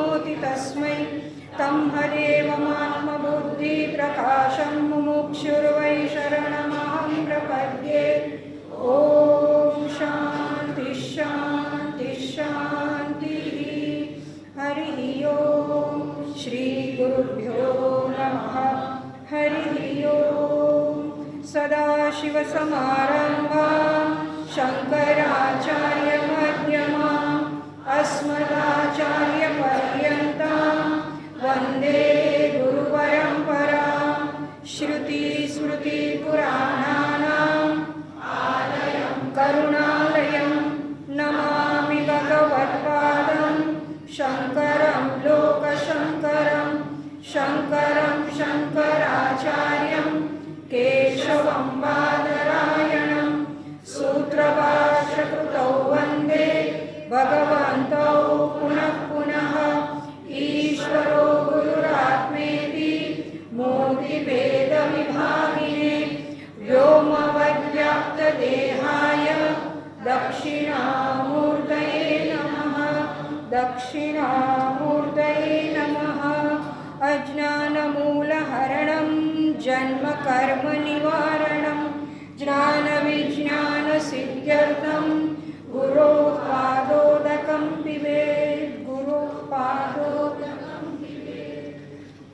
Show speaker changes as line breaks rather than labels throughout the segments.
प्राप्नोति तस्मै तं हरेवमात्मबुद्धिप्रकाशं मुमुक्षुर्वै शरणमहं प्रपद्ये। ॐ शान्ति शान्ति शान्तिः। हरिः ओं। श्रीगुरुभ्यो नमः। हरिः ओं। सदाशिवसमारम्भां शङ्कराचार्यमध्यमाम् अस्मदाचार्यपर्यन्तां वन्दे गुरुपरम्परां। श्रुतिस्मृतिपुराणानाम् आलयं करुणालयं नमामि भगवत्पादं शङ्करं लोकशङ्करं शङ्करं शङ्कराचार्यं केशवं बादरायणं सूत्रभाष्यकृतौ वन्दे भगवन्तौ पुनः पुनः। ईश्वरो गुरुरात्मेति मूर्तिभेदविभागिने व्योमवद्व्याप्तदेहाय दक्षिणामूर्तये नमः। दक्षिणामूर्तये नमः। अज्ञानमूलहरणं जन्मकर्मनिवारणं ज्ञानविज्ञानसिद्ध्यर्थं गुरोः पादोदकं पिबेत्। गुरोः पादोदकं पिबेत्।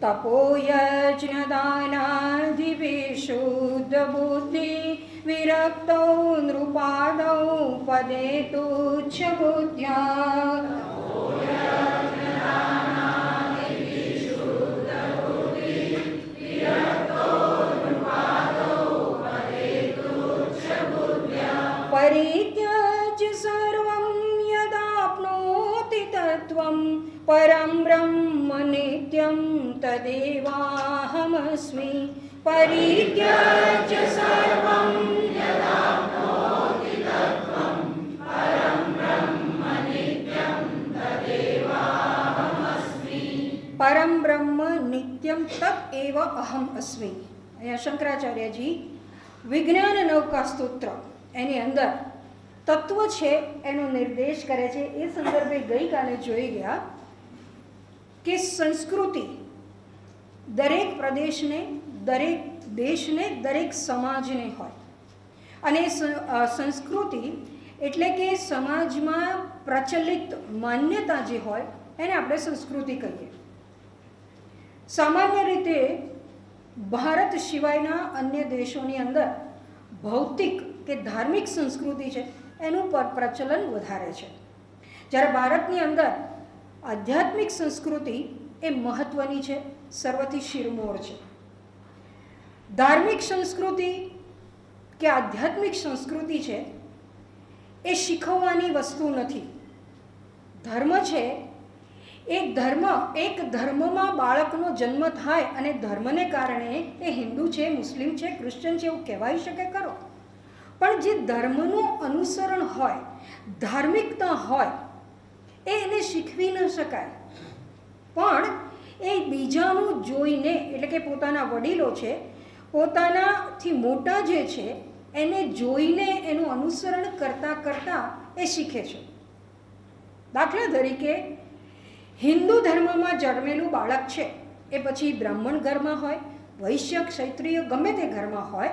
तपो यज्ञदानादिविशुद्धबुद्धि विरक्तौ नृपादौ पदे तुच्छबुद्ध्या। परित्यज्य सर्वं यदाप्नोति तत्त्वं परं ब्रह्म नित्यं तदेवाहमस्मि। परित्यज्य सर्वं यदाप्नोति तत्त्वं परं ब्रह्म नित्यं तदेवाहमस्मि। परं ब्रह्म नित्यं तदेव अहम अस्मि। અહીંયા શંકરાચાર્યજી વિજ્ઞાન નૌકા સ્તોત્ર એની અંદર તત્વ છે એનો નિર્દેશ કરે છે. એ સંદર્ભે ગઈકાલે જોઈ ગયા કે સંસ્કૃતિ દરેક પ્રદેશને, દરેક દેશને, દરેક સમાજને હોય અને સંસ્કૃતિ એટલે કે સમાજમાં પ્રચલિત માન્યતા જે હોય એને આપણે સંસ્કૃતિ કહીએ. સામાન્ય રીતે ભારત સિવાયના અન્ય દેશોની અંદર ભૌતિક કે ધાર્મિક સંસ્કૃતિ છે એનું પ્રચલન વધારે છે, જ્યારે ભારતની અંદર આધ્યાત્મિક સંસ્કૃતિ એ મહત્ત્વની છે, સર્વથી શિરમોર છે. ધાર્મિક સંસ્કૃતિ કે આધ્યાત્મિક સંસ્કૃતિ છે એ શીખવવાની વસ્તુ નથી. ધર્મ છે એક ધર્મમાં બાળકનો જન્મ થાય અને ધર્મને કારણે એ હિન્દુ છે, મુસ્લિમ છે, ક્રિશ્ચન છે એવું કહેવાય શકે ખરો, પણ જે ધર્મનું અનુસરણ હોય, ધાર્મિકતા હોય એ એને શીખવી ન શકાય. પણ એ બીજાનું જોઈને, એટલે કે પોતાના વડીલો છે, પોતાનાથી મોટા જે છે એને જોઈને એનું અનુસરણ કરતાં કરતાં એ શીખે છે. દાખલા તરીકે હિન્દુ ધર્મમાં જન્મેલું બાળક છે એ પછી બ્રાહ્મણ ઘરમાં હોય, વૈશ્ય, ક્ષત્રિય ગમે તે ઘરમાં હોય,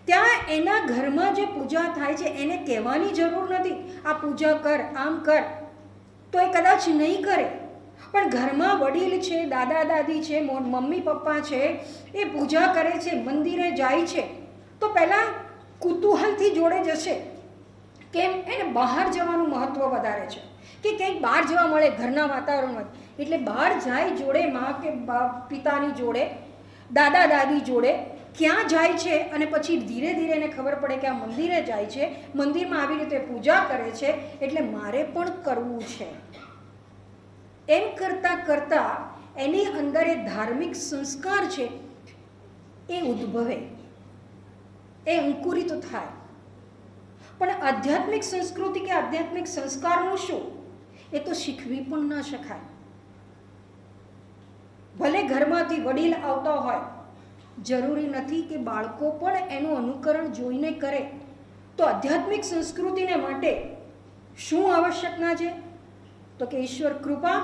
ત્યાં એના ઘરમાં જે પૂજા થાય છે એને કહેવાની જરૂર નથી આ પૂજા કર, આમ કર, તો એ કદાચ નહીં કરે. પણ ઘરમાં વડીલ છે, દાદા દાદી છે, મમ્મી પપ્પા છે, એ પૂજા કરે છે, મંદિરે જાય છે, તો પહેલાં કુતૂહલથી જોડે જશે. કેમ? એને બહાર જવાનું મહત્ત્વ વધારે છે કે કંઈક બહાર જવા મળે ઘરના વાતાવરણમાં, એટલે બહાર જાય જોડે, મા કે પિતાની જોડે, દાદા દાદી જોડે ક્યાં જાય છે અને પછી ધીરે ધીરે એને ખબર પડે કે આ મંદિરે જાય છે, મંદિરમાં આવી રીતે પૂજા કરે છે એટલે મારે પણ કરવું છે. એમ કરતાં કરતાં એની અંદર એ ધાર્મિક સંસ્કાર છે એ ઉદ્ભવે, એ અંકુરિત થાય. પણ આધ્યાત્મિક સંસ્કૃતિ કે આધ્યાત્મિક સંસ્કારનું શું એ તો શીખવી પણ ન શકાય. ભલે ઘરમાંથી વડીલ આવતા હોય, જરૂરી નથી કે બાળકો પણ એનું અનુકરણ જોઈને કરે. તો આધ્યાત્મિક સંસ્કૃતિને માટે શું આવશ્યકતા છે? તો કે ઈશ્વર કૃપા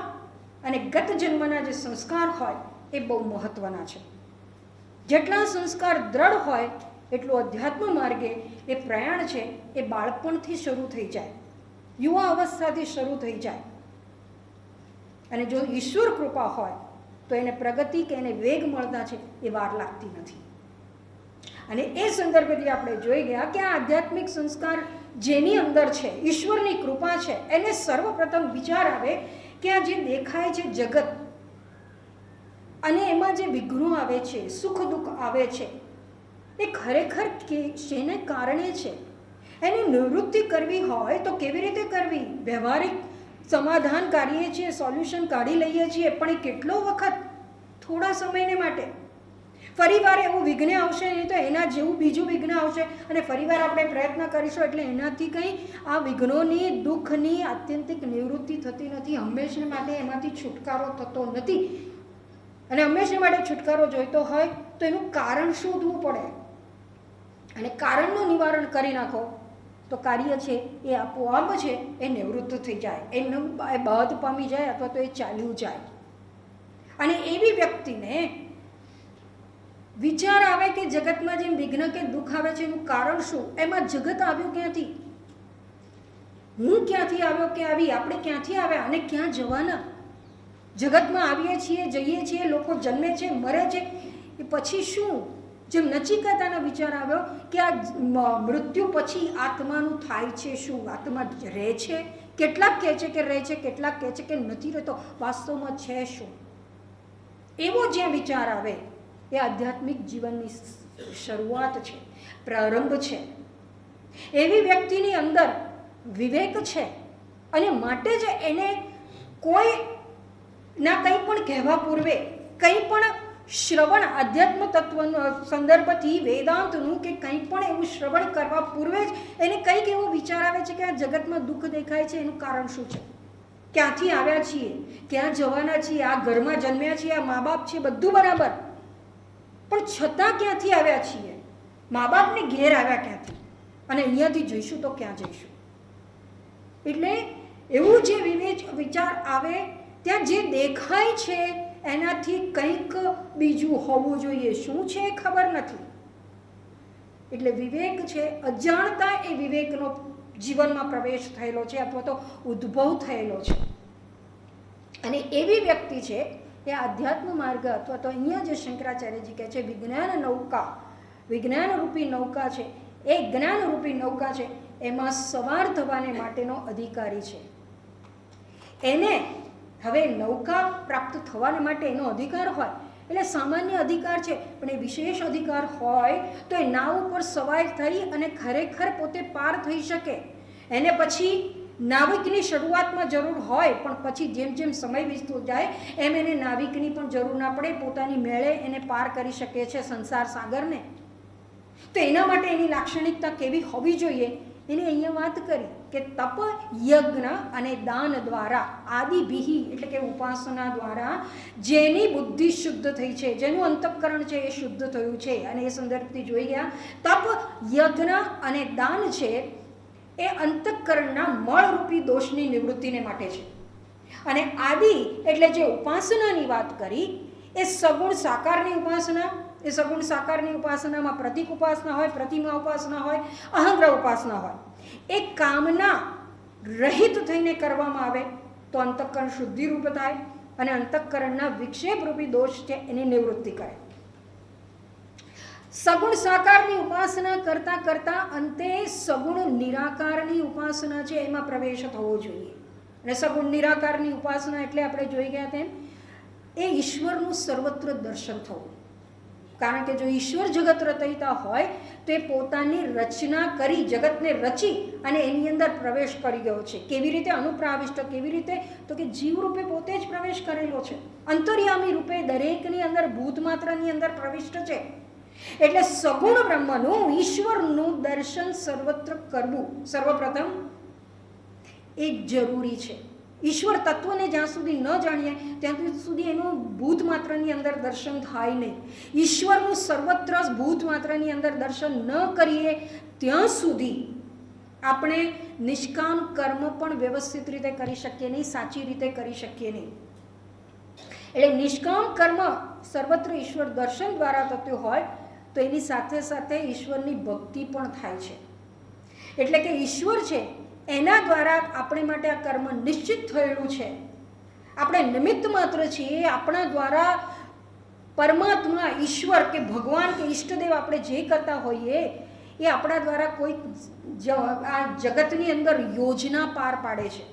અને ગત જન્મના જે સંસ્કાર હોય એ બહુ મહત્ત્વના છે. જેટલા સંસ્કાર દ્રઢ હોય એટલું અધ્યાત્મ માર્ગે એ પ્રયાણ છે એ બાળપણથી શરૂ થઈ જાય, યુવા અવસ્થાથી શરૂ થઈ જાય. અને જો ઈશ્વર કૃપા હોય તો એને પ્રગતિ કે એને વેગ મળતા છે એ વાર લાગતી નથી. અને એ સંદર્ભેથી આપણે જોઈ ગયા કે આ આધ્યાત્મિક સંસ્કાર જેની અંદર છે, ઈશ્વરની કૃપા છે, એને સર્વપ્રથમ વિચાર આવે કે આ જે દેખાય છે જગત અને એમાં જે વિઘ્નો આવે છે, સુખ દુઃખ આવે છે, એ ખરેખર શેને કારણે છે? એની નિવૃત્તિ કરવી હોય તો કેવી રીતે કરવી? વ્યવહારિક સમાધાન કાઢીએ છીએ, સોલ્યુશન કાઢી લઈએ છીએ, પણ એ કેટલો વખત? થોડા સમયને માટે. ફરીવાર એવું વિઘ્ન આવશે નહીં તો એના જેવું બીજું વિઘ્ન આવશે અને ફરીવાર આપણે પ્રયત્ન કરીશું એટલે એનાથી કંઈ આ વિઘ્નોની, દુઃખની આત્યંતિક નિવૃત્તિ થતી નથી. હંમેશા માટે એમાંથી છુટકારો થતો નથી. અને હંમેશા માટે છુટકારો જોઈતો હોય તો એનું કારણ શોધવું પડે અને કારણનું નિવારણ કરી નાખો તો કાર્ય છે એ આપોઆપ છે એ નિવૃત્ત થઈ જાય, એનું બાદ પામી જાય અથવા તો એ ચાલ્યું જાય. અને એવી વ્યક્તિને વિચાર આવે કે જગતમાં જેમ વિઘ્ન કે દુઃખ આવે છે એનું કારણ શું? એમાં જગત આવ્યું ક્યાંથી? હું ક્યાંથી આવ્યો કે આવી? આપણે ક્યાંથી આવ્યા અને ક્યાં જવાના? જગતમાં આવીએ છીએ, જઈએ છીએ, લોકો જન્મે છે, મરે છે, એ પછી શું? જેમ નચિકેતાનો વિચાર આવ્યો કે આ મૃત્યુ પછી આત્માનું થાય છે શું? આત્મા રહે છે? કેટલાક કહે છે કે રહે છે, કેટલાક કહે છે કે નથી રહેતો. વાસ્તવમાં છે શું? એવો જ્યાં વિચાર આવે એ આધ્યાત્મિક જીવનની શરૂઆત છે, પ્રારંભ છે. એવી વ્યક્તિની અંદર વિવેક છે અને માટે જ એને કોઈ ના કંઈ પણ કહેવા પૂર્વે, કંઈ પણ શ્રવણ આધ્યાત્મ તત્વનો સંદર્ભથી વેદાંતનું કે કંઈ પણ એવું શ્રવણ કરવા પૂર્વે જ એને કંઈક એવો વિચાર આવે છે કે આ જગતમાં દુઃખ દેખાય છે, એનું કારણ શું છે? ક્યાંથી આવ્યા છીએ? ક્યાં જવાના છીએ? આ ઘરમાં જન્મ્યા છીએ, આ મા બાપ છે, બધું બરાબર, પણ છતાં ક્યાંથી આવ્યા છીએ? મા બાપને ઘેર આવ્યા ક્યાંથી? અને અહીંયાથી જઈશું તો ક્યાં જઈશું? એટલે એવું જે વિચાર આવે ત્યાં જે દેખાય છે એનાથી કંઈક બીજું હોવું જોઈએ. શું છે એ ખબર નથી. એટલે વિવેક છે, અજાણતા એ વિવેકનો જીવનમાં પ્રવેશ થયેલો છે અથવા તો ઉદ્ભવ થયેલો છે. અને એવી વ્યક્તિ છે એ આધ્યાત્મ માર્ગ અથવા તો અહીંયા જે શંકરાચાર્યજી કહે છે વિજ્ઞાન નૌકા, વિજ્ઞાનરૂપી નૌકા છે, એ જ્ઞાનરૂપી નૌકા છે, એમાં સવાર થવાને માટેનો અધિકારી છે. એને હવે નૌકા પ્રાપ્ત થવાને માટે એનો અધિકાર હોય એટલે સામાન્ય અધિકાર છે, પણ એ વિશેષ અધિકાર હોય તો એ નાવ ઉપર સવાર થઈ અને ખરેખર પોતે પાર થઈ શકે. એને પછી નાવિકની શરૂઆતમાં જરૂર હોય, પણ પછી જેમ જેમ સમય વીતતો જાય એમ એને નાવિકની પણ જરૂર ના પડે, પોતાની મેળે એને પાર કરી શકે છે સંસાર સાગરને. તો એના માટે એની લાક્ષણિકતા કેવી હોવી જોઈએ એની અહીંયા વાત કરી કે તપ, યજ્ઞ અને દાન દ્વારા આદિભિહિ એટલે કે ઉપાસના દ્વારા જેની બુદ્ધિ શુદ્ધ થઈ છે, જેનું અંતઃકરણ છે એ શુદ્ધ થયું છે. અને એ સંદર્ભથી જોઈ ગયા તપ, યજ્ઞ અને દાન છે એ અંતઃકરણના મળરૂપી દોષની નિવૃત્તિને માટે છે. અને આદિ એટલે જે ઉપાસનાની વાત કરી એ સગુણ સાકારની ઉપાસના, એ સગુણ સાકારની ઉપાસનામાં પ્રતિક ઉપાસના હોય, પ્રતિમા ઉપાસના હોય, અહંગ્રહ ઉપાસના હોય. એ કામના રહિત થઈને કરવામાં આવે તો અંતઃકરણ શુદ્ધિરૂપ થાય અને અંતઃકરણના વિક્ષેપરૂપી દોષ છે એની નિવૃત્તિ કરે. સગુણ સાકારની ઉપાસના કરતાં કરતાં અંતે સગુણ નિરાકારની ઉપાસના છે એમાં પ્રવેશ થવો જોઈએ. અને સગુણ નિરાકારની ઉપાસના એટલે આપણે જોઈ ગયા તેમ એ ઈશ્વરનું સર્વત્ર દર્શન થવું. કારણ કે જો ઈશ્વર જગત રચયિતા હોય તો એ પોતાની રચના કરી, જગતને રચી અને એની અંદર પ્રવેશ કરી ગયો છે. કેવી રીતે? અનુપ્રાવિષ્ટ. કેવી રીતે? તો કે જીવ રૂપે પોતે જ પ્રવેશ કરેલો છે. અંતર્યામી રૂપે દરેકની અંદર, ભૂત માત્રની અંદર પ્રવિષ્ટ છે. એટલે સગુણ બ્રહ્મનું, ઈશ્વરનું દર્શન સર્વત્ર કરવું સર્વપ્રથમ એ જરૂરી છે. ઈશ્વર તત્વને જ્યાં સુધી ન જાણીએ ત્યાં સુધી એનું ભૂત માત્રની અંદર દર્શન થાય નહીં. ઈશ્વરનું સર્વત્ર ભૂત માત્રની અંદર દર્શન ન કરીએ ત્યાં સુધી આપણે નિષ્કામ કર્મ પણ વ્યવસ્થિત રીતે કરી શકીએ નહીં, સાચી રીતે કરી શકીએ નહીં. એટલે નિષ્કામ કર્મ સર્વત્ર ઈશ્વર દર્શન દ્વારા થતું હોય તો એની સાથે સાથે ઈશ્વરની ભક્તિ પણ થાય છે. એટલે કે ઈશ્વર છે એના દ્વારા આપણે માટે આ કર્મ નિશ્ચિત થયેલું છે. આપણે નિમિત્ત માત્ર છીએ. આપણા દ્વારા પરમાત્મા, ઈશ્વર કે ભગવાન કે ઈષ્ટદેવ આપણે જે કરતા હોઈએ એ આપણા દ્વારા કોઈ આ જગતની અંદર યોજના પાર પાડે છે.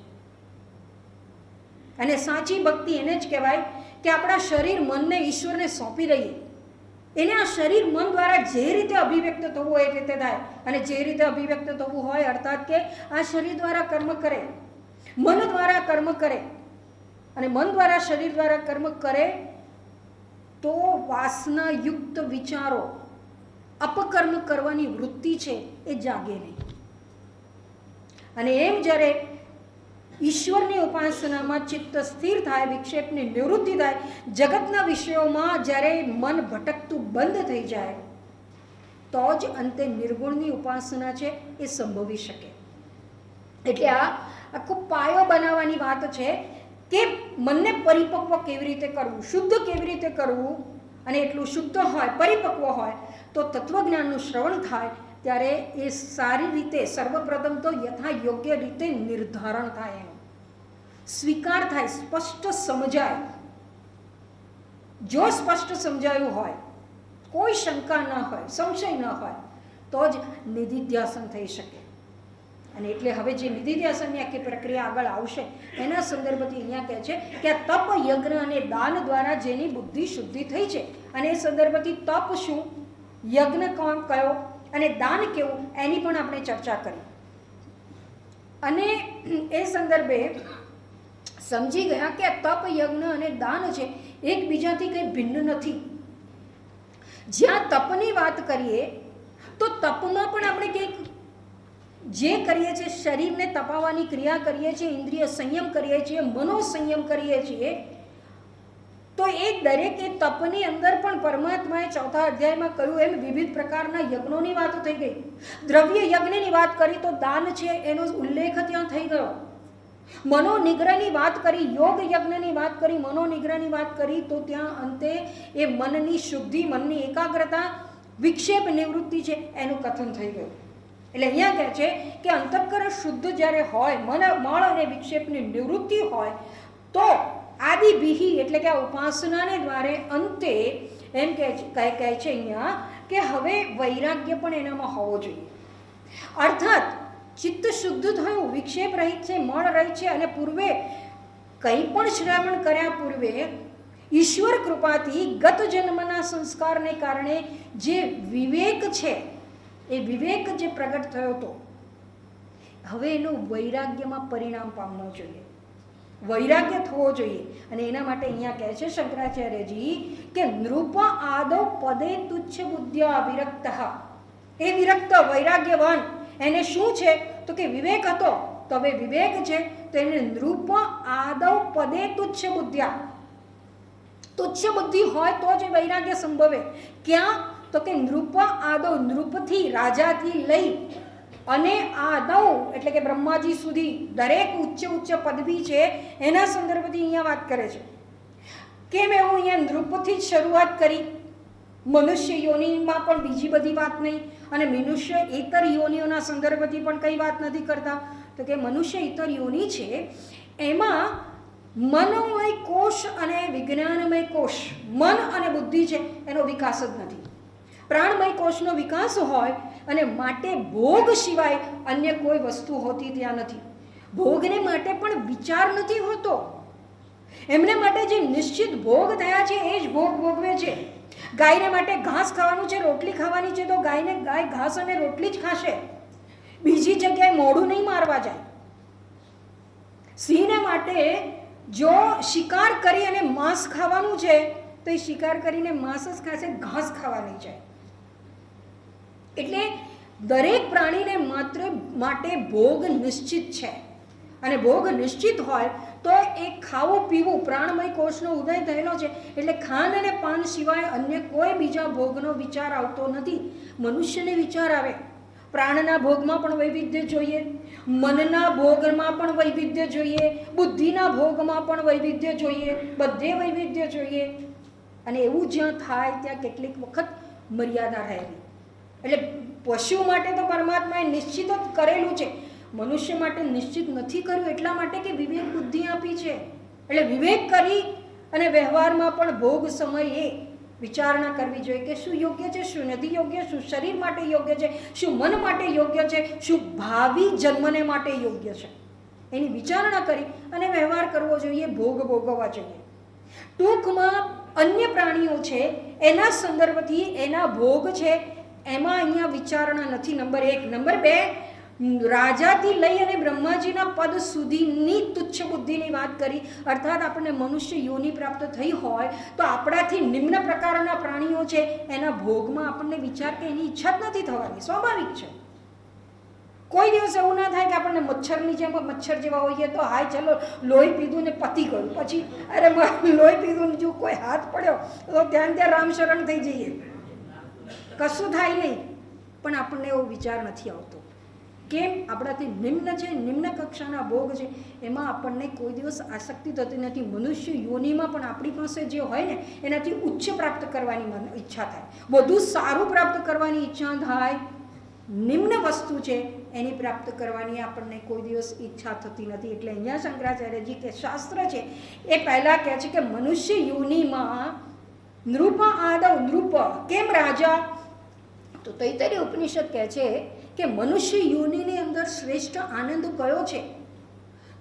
અને સાચી ભક્તિ એને જ કહેવાય કે આપણા શરીર મનને ઈશ્વરને સોંપી દઈએ. એને આ શરીર મન દ્વારા જે રીતે અભિવ્યક્ત થવું હોય એ રીતે થાય. અને જે રીતે અભિવ્યક્ત થવું હોય અર્થાત કે આ શરીર દ્વારા કર્મ કરે, મન દ્વારા કર્મ કરે અને મન દ્વારા શરીર દ્વારા કર્મ કરે તો વાસનાયુક્ત વિચારો, અપકર્મ કરવાની વૃત્તિ છે એ જાગે નહીં. અને એમ જ્યારે ઈશ્વરની ઉપાસનામાં ચિત્ત સ્થિર થાય, વિક્ષેપની નિવૃત્તિ થાય, જગતના વિષયોમાં જ્યારે મન ભટકતું બંધ થઈ જાય તો જ અંતે નિર્ગુણની ઉપાસના છે એ સંભવી શકે. એટલે આ આખો પાયો બનાવવાની વાત છે કે મનને પરિપક્વ કેવી રીતે કરવું, શુદ્ધ કેવી રીતે કરવું. અને એટલું શુદ્ધ હોય, પરિપક્વ હોય તો તત્વજ્ઞાનનું શ્રવણ થાય ત્યારે એ સારી રીતે સર્વપ્રથમ તો યથા યોગ્ય રીતે નિર્ધારણ થાય, એનો સ્વીકાર થાય, સ્પષ્ટ સમજાય. જો સ્પષ્ટ સમજાયું હોય, કોઈ શંકા ન હોય, સંશય ન હોય તો જ નિધિધ્યાસન થઈ શકે. અને એટલે હવે જે નિધિધ્યાસનની આખી પ્રક્રિયા આગળ આવશે એના સંદર્ભથી અહીંયા કહે છે કે આ તપ, યજ્ઞ અને દાન દ્વારા જેની બુદ્ધિ શુદ્ધિ થઈ છે. અને એ સંદર્ભથી તપ શું, યજ્ઞ કોણ કયો અને દાન કેવું એની પણ આપણે ચર્ચા કરી. અને એ સંદર્ભે સમજી ગયા કે તપ, યજ્ઞ અને દાન છે એકબીજાથી કંઈ ભિન્ન નથી. જ્યાં તપની વાત કરીએ તો તપમાં પણ આપણે કંઈક જે કરીએ છીએ, શરીરને તપાવવાની ક્રિયા કરીએ છીએ, ઇન્દ્રિય સંયમ કરીએ છીએ, મનોસંયમ કરીએ છીએ, તો એ દરેક એ તપની અંદર પણ પરમાત્માએ 4થા અધ્યાયમાં કહ્યું એમ વિવિધ પ્રકારના યજ્ઞોની વાત થઈ ગઈ. દ્રવ્ય યજ્ઞની વાત કરી તો દાન છે એનો ઉલ્લેખ ત્યાં થઈ ગયો. મનોનિગ્રહની વાત કરી, યોગ યજ્ઞની વાત કરી, મનોનિગ્રહની વાત કરી તો ત્યાં અંતે એ મનની શુદ્ધિ, મનની એકાગ્રતા, વિક્ષેપ નિવૃત્તિ છે એનું કથન થઈ ગયું. એટલે અહીંયા કહે છે કે અંતઃકરણ શુદ્ધ જ્યારે હોય, મળ અને વિક્ષેપની નિવૃત્તિ હોય તો આદિભિહી એટલે કે આ ઉપાસનાને દ્વારે અંતે એમ કહે છે અહીંયા કે હવે વૈરાગ્ય પણ એનામાં હોવો જોઈએ. અર્થાત ચિત્ત શુદ્ધ થયું, વિક્ષેપ રહિત છે, મળ રહિત છે અને પૂર્વે કંઈ પણ શ્રવણ કર્યા પૂર્વે ઈશ્વર કૃપાથી ગત જન્મના સંસ્કારને કારણે જે વિવેક છે એ વિવેક જે પ્રગટ થયો હતો હવે એનું વૈરાગ્યમાં પરિણામ પામવું જોઈએ, વૈરાગ્ય થવો જોઈએ. અને એના માટે અહીંયા કહે છે શંકરાચાર્યજી કે નૃપ આદૌ પદે તુચ્છ બુદ્ધ્યા વિરક્ત. એ વિરક્ત વૈરાગ્યવાન એને શું છે તો કે વિવેક હતો, તો હવે વિવેક છે તો એને નૃપ આદૌ પદે તુચ્છ બુદ્ધ્યા, તુચ્છ બુદ્ધિ હોય તો જ વૈરાગ્ય સંભવે. ક્યાં તો કે નૃપ આદૌ, નૃપથી રાજાથી લઈ અને આદૌ એટલે કે બ્રહ્માજી સુધી દરેક ઉચ્ચ પદવી છે એના સંદર્ભથી અહીંયા વાત કરે છે. કેમ એવું અહીંયા નૃપથી જ શરૂઆત કરી, મનુષ્ય યોનિમાં પણ બીજી બધી વાત નહીં અને મનુષ્ય ઇતર યોનિઓના સંદર્ભથી પણ કંઈ વાત નથી કરતા. તો કે મનુષ્ય ઇતર યોનિ છે એમાં મનોમય કોષ અને વિજ્ઞાનમય કોષ, મન અને બુદ્ધિ છે એનો વિકાસ જ નથી. પ્રાણમય કોષનો વિકાસ હોય અને માટે ભોગ સિવાય અન્ય કોઈ વસ્તુ હોતી ત્યાં નથી. ભોગને માટે પણ વિચાર નથી હોતો. એમને માટે જે નિશ્ચિત ભોગ થયા છે એ જ ભોગ ભોગવે છે. ગાયને માટે ઘાસ ખાવાનું છે, રોટલી ખાવાની છે તો ગાય ઘાસ અને રોટલી જ ખાશે, બીજી જગ્યાએ મોઢું નહીં મારવા જાય. સિંહને માટે જો શિકાર કરી અને માંસ ખાવાનું છે તો એ શિકાર કરીને માંસ જ ખાશે, ઘાસ ખાવા નહીં જાય. એટલે દરેક પ્રાણીને માત્ર માટે ભોગ નિશ્ચિત છે અને ભોગ નિશ્ચિત હોય તો એ ખાવું પીવું, પ્રાણમય કોષનો ઉદય થયેલો છે એટલે ખાન અને પાન સિવાય અન્ય કોઈ બીજા ભોગનો વિચાર આવતો નથી. મનુષ્યને વિચાર આવે, પ્રાણના ભોગમાં પણ વૈવિધ્ય જોઈએ, મનના ભોગમાં પણ વૈવિધ્ય જોઈએ, બુદ્ધિના ભોગમાં પણ વૈવિધ્ય જોઈએ, બધે વૈવિધ્ય જોઈએ. અને એવું જ્યાં થાય ત્યાં કેટલીક વખત મર્યાદા રહેલી. એટલે પશુ માટે તો પરમાત્માએ નિશ્ચિત જ કરેલું છે, મનુષ્ય માટે નિશ્ચિત નથી કર્યું, એટલા માટે કે વિવેક બુદ્ધિ આપી છે. એટલે વિવેક કરી અને વ્યવહારમાં પણ ભોગ સમયે વિચારણા કરવી જોઈએ કે શું યોગ્ય છે, શું નથી યોગ્ય, શું શરીર માટે યોગ્ય છે, શું મન માટે યોગ્ય છે, શું ભાવિ જન્મને માટે યોગ્ય છે. એની વિચારણા કરી અને વ્યવહાર કરવો જોઈએ, ભોગ ભોગવવા જોઈએ. ટૂંકમાં અન્ય પ્રાણીઓ છે એના સંદર્ભથી એના ભોગ છે એમાં અહીંયા વિચારણા નથી. નંબર 1. નંબર 2, રાજાથી લઈ અને બ્રહ્માજીના પદ સુધીની તુચ્છ બુદ્ધિની વાત કરી. અર્થાત આપણને મનુષ્ય યોનિ પ્રાપ્ત થઈ હોય તો આપણાથી નિમ્ન પ્રકારના પ્રાણીઓ છે એના ભોગમાં આપણને વિચાર કે એની ઈચ્છા જ નથી થવાની, સ્વાભાવિક છે. કોઈ દિવસ એવું ના થાય કે આપણને મચ્છરની જેમ મચ્છર જેવા હોઈએ તો હાય ચલો લોહી પીધું ને પતી ગયું, પછી અરે લોહી પીધું ને જો કોઈ હાથ પડ્યો તો ત્યાં રામશરણ થઈ જઈએ, કશું થાય નહીં. પણ આપણને એવો વિચાર નથી આવતો. કેમ? આપણાથી નિમ્ન છે, નિમ્ન કક્ષાના ભોગ છે, એમાં આપણને કોઈ દિવસ આસક્તિ થતી નથી. મનુષ્ય યોનિમાં પણ આપણી પાસે જે હોય ને એનાથી ઉચ્ચ પ્રાપ્ત કરવાની ઈચ્છા થાય, વધુ સારું પ્રાપ્ત કરવાની ઈચ્છા થાય. નિમ્ન વસ્તુ છે એની પ્રાપ્ત કરવાની આપણને કોઈ દિવસ ઈચ્છા થતી નથી. એટલે અહીંયા શંકરાચાર્યજી કે શાસ્ત્ર છે એ પહેલાં કહે છે કે મનુષ્ય યોનિમાં નૃપ આદવ નૃપ, કેમ રાજા? તો તૈત્તરીય ઉપનિષદ કહે છે કે મનુષ્ય યોનિની અંદર શ્રેષ્ઠ આનંદ કયો છે?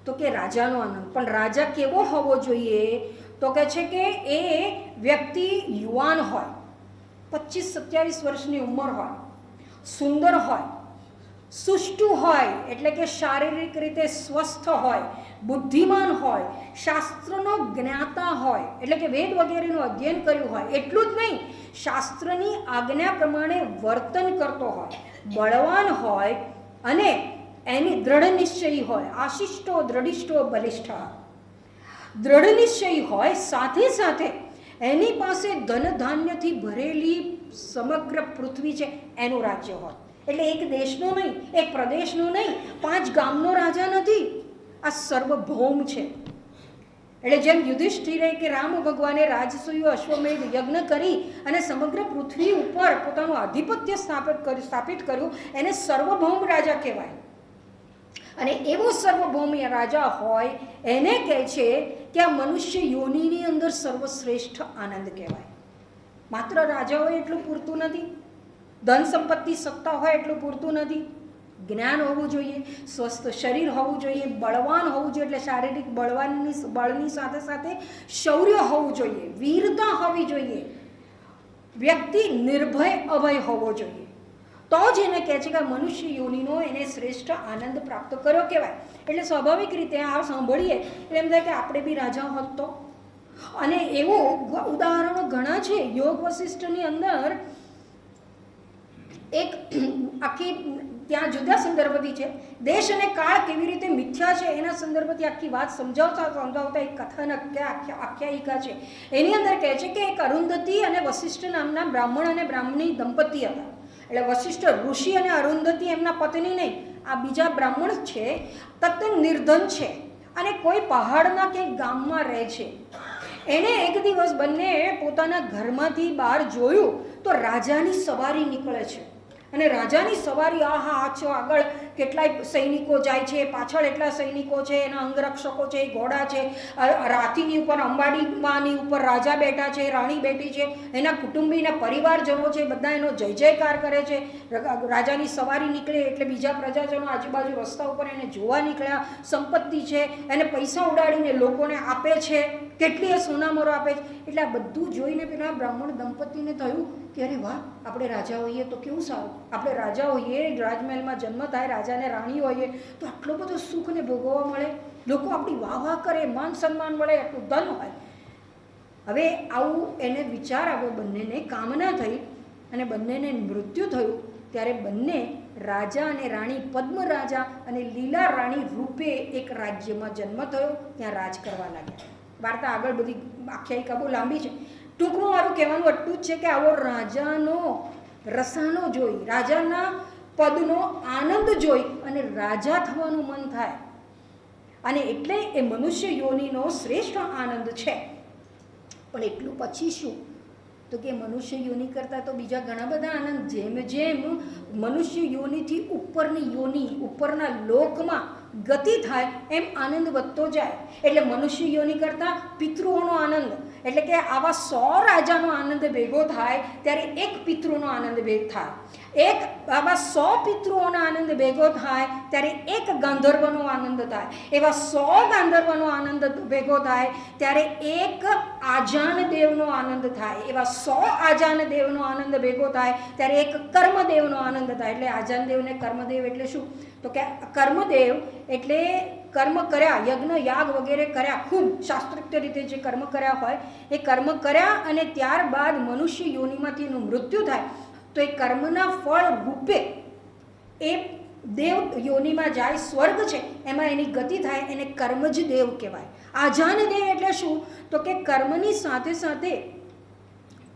તો કે રાજાનો આનંદ. પણ રાજા કેવો હોવો જોઈએ? તો કહે છે કે એ વ્યક્તિ યુવાન હોય, 25-27 વર્ષની ઉંમર હોય, સુંદર હોય, સુષ્ટુ હોય એટલે કે શારીરિક રીતે સ્વસ્થ હોય, બુદ્ધિમાન હોય, શાસ્ત્રનો જ્ઞાતા હોય એટલે કે વેદ વગેરેનું અધ્યયન કર્યું હોય. એટલું જ નહીં, શાસ્ત્રની આજ્ઞા પ્રમાણે વર્તન કરતો હોય, બળવાન હોય અને એની દ્રઢ નિશ્ચયી હોય. આશિષ્ટો દ્રઢિષ્ટો બલિષ્ઠ, દ્રઢ નિશ્ચયી હોય, સાથે સાથે એની પાસે ધન ધાન્યથી ભરેલી સમગ્ર પૃથ્વી છે એનું રાજ્ય હોય. એટલે એક દેશનો નહીં, એક પ્રદેશનો નહીં, 5 ગામનો રાજા નથી, આ સર્વભૌમ છે. એટલે જેમ યુધિષ્ઠિરે કે રામ ભગવાને રાજસૂય અશ્વમેધ યજ્ઞ કરી અને સમગ્ર પૃથ્વી ઉપર પોતાનું આધિપત્ય સ્થાપિત કર્યું, એને સર્વભૌમ રાજા કહેવાય. અને એવો સર્વભૌમ રાજા હોય એને કહે છે કે આ મનુષ્ય યોનિની અંદર સર્વશ્રેષ્ઠ આનંદ કહેવાય. માત્ર રાજા હોય એટલું પૂરતું નથી, ધન સંપત્તિ સત્તા હોય એટલું પૂરતું નથી. જ્ઞાન હોવું જોઈએ, સ્વસ્થ શરીર હોવું જોઈએ, બળવાન હોવું જોઈએ. એટલે શારીરિક બળની સાથે સાથે શૌર્ય હોવું જોઈએ, વીરતા હોવી જોઈએ, વ્યક્તિ નિર્ભય અભય હોવો જોઈએ. તો જ એને કહે છે કે મનુષ્ય યોનિનો એને શ્રેષ્ઠ આનંદ પ્રાપ્ત કર્યો કહેવાય. એટલે સ્વાભાવિક રીતે આ સાંભળીએ એટલે એમ થાય કે આપણે બી રાજા હોત તો. અને એવું ઉદાહરણો ઘણા છે. યોગ વશિષ્ઠની અંદર એક આખી ત્યાં જુદા સંદર્ભથી છે, દેશ અને કાળ કેવી રીતે મિથ્યા છે એના સંદર્ભથી આખી વાત સમજાવતા એક કથાનક કે આખ્યાયિકા છે. એની અંદર કહે છે કે એક અરુંધતી અને વશિષ્ઠ નામના બ્રાહ્મણ અને બ્રાહ્મણી દંપતી હતા. એટલે વશિષ્ઠ ઋષિ અને અરુંધતી એમના પત્ની નહીં, આ બીજા બ્રાહ્મણ છે, તદ્દન નિર્ધન છે અને કોઈ પહાડના કે ગામમાં રહે છે. એણે એક દિવસ બંને પોતાના ઘરમાંથી બહાર જોયું તો રાજાની સવારી નીકળે છે. અને રાજાની સવારી આગળ કેટલાય સૈનિકો જાય છે, પાછળ એટલા સૈનિકો છે, એના અંગરક્ષકો છે, ઘોડા છે, રાતીની ઉપર અંબાડીમાંની ઉપર રાજા બેઠા છે, રાણી બેઠી છે, એના કુટુંબીના પરિવારજનો છે, બધા એનો જય જયકાર કરે છે. રાજાની સવારી નીકળે એટલે બીજા પ્રજાજનો આજુબાજુ રસ્તા ઉપર એને જોવા નીકળ્યા. સંપત્તિ છે, એને પૈસા ઉડાડીને લોકોને આપે છે, કેટલીય સોનામોરો આપે છે. એટલે આ બધું જોઈને પેલા બ્રાહ્મણ દંપતીને થયું કે અરે વાહ, આપણે રાજા હોઈએ તો કેવું સારું, આપણે રાજા હોઈએ, રાજમહેલમાં જન્મ થાય, રાજાને રાણી હોઈએ તો આટલો બધો સુખને ભોગવવા મળે, લોકો આપણી વાહ વાહ કરે, માન સન્માન મળે, આટલું ધન હોય. હવે આવું એને વિચાર આવ્યો, બંનેને કામના થઈ અને બંનેને મૃત્યુ થયું. ત્યારે બંને રાજા અને રાણી પદ્મરાજા અને લીલા રાણી રૂપે એક રાજ્યમાં જન્મ થયો, ત્યાં રાજ કરવા લાગ્યા. વાર્તા આગળ બધી આખ્યાયિકા બહુ લાંબી છે. ટૂંકમાં મારું કહેવાનું એટલું જ છે કે આવો રાજાનો રસાનો જોઈ, રાજાના પદનો આનંદ જોઈ અને રાજા થવાનું મન થાય, અને એટલે એ મનુષ્ય યોનિનો શ્રેષ્ઠ આનંદ છે. પણ એટલું પછી શું? તો કે મનુષ્ય યોનિ કરતાં તો બીજા ઘણા બધા આનંદ, જેમ જેમ મનુષ્ય યોનિથી ઉપરની યોનિ, ઉપરના લોકમાં ગતિ થાય એમ આનંદ વધતો જાય. એટલે મનુષ્ય યોનિ કરતાં પિતૃઓનો આનંદ, એટલે કે આવા 100 રાજાનો આનંદ ભેગો થાય ત્યારે એક પિતૃનો આનંદ ભેગ થાય. એક આવા 100 પિતૃઓનો આનંદ ભેગો થાય ત્યારે એક ગાંધર્વનો આનંદ થાય. એવા 100 ગાંધર્વનો આનંદ ભેગો થાય ત્યારે એક આજાન દેવનો આનંદ થાય. એવા 100 આજાન દેવનો આનંદ ભેગો થાય ત્યારે એક કર્મદેવનો આનંદ થાય. એટલે આજાન દેવ ને કર્મદેવ એટલે શું? તો કે કર્મદેવ એટલે કર્મ કર્યા, યજ્ઞ યાગ વગેરે કર્યા, ખૂબ શાસ્ત્રોક્ત રીતે જે કર્મ કર્યા હોય એ કર્મ કર્યા અને ત્યારબાદ મનુષ્ય યોનિમાંથી એનું મૃત્યુ થાય તો એ કર્મના ફળ રૂપે એ દેવ યોનિમાં જાય, સ્વર્ગ છે એમાં એની ગતિ થાય, એને કર્મજ દેવ કહેવાય. આજાન દેવ એટલે શું? તો કે કર્મની સાથે સાથે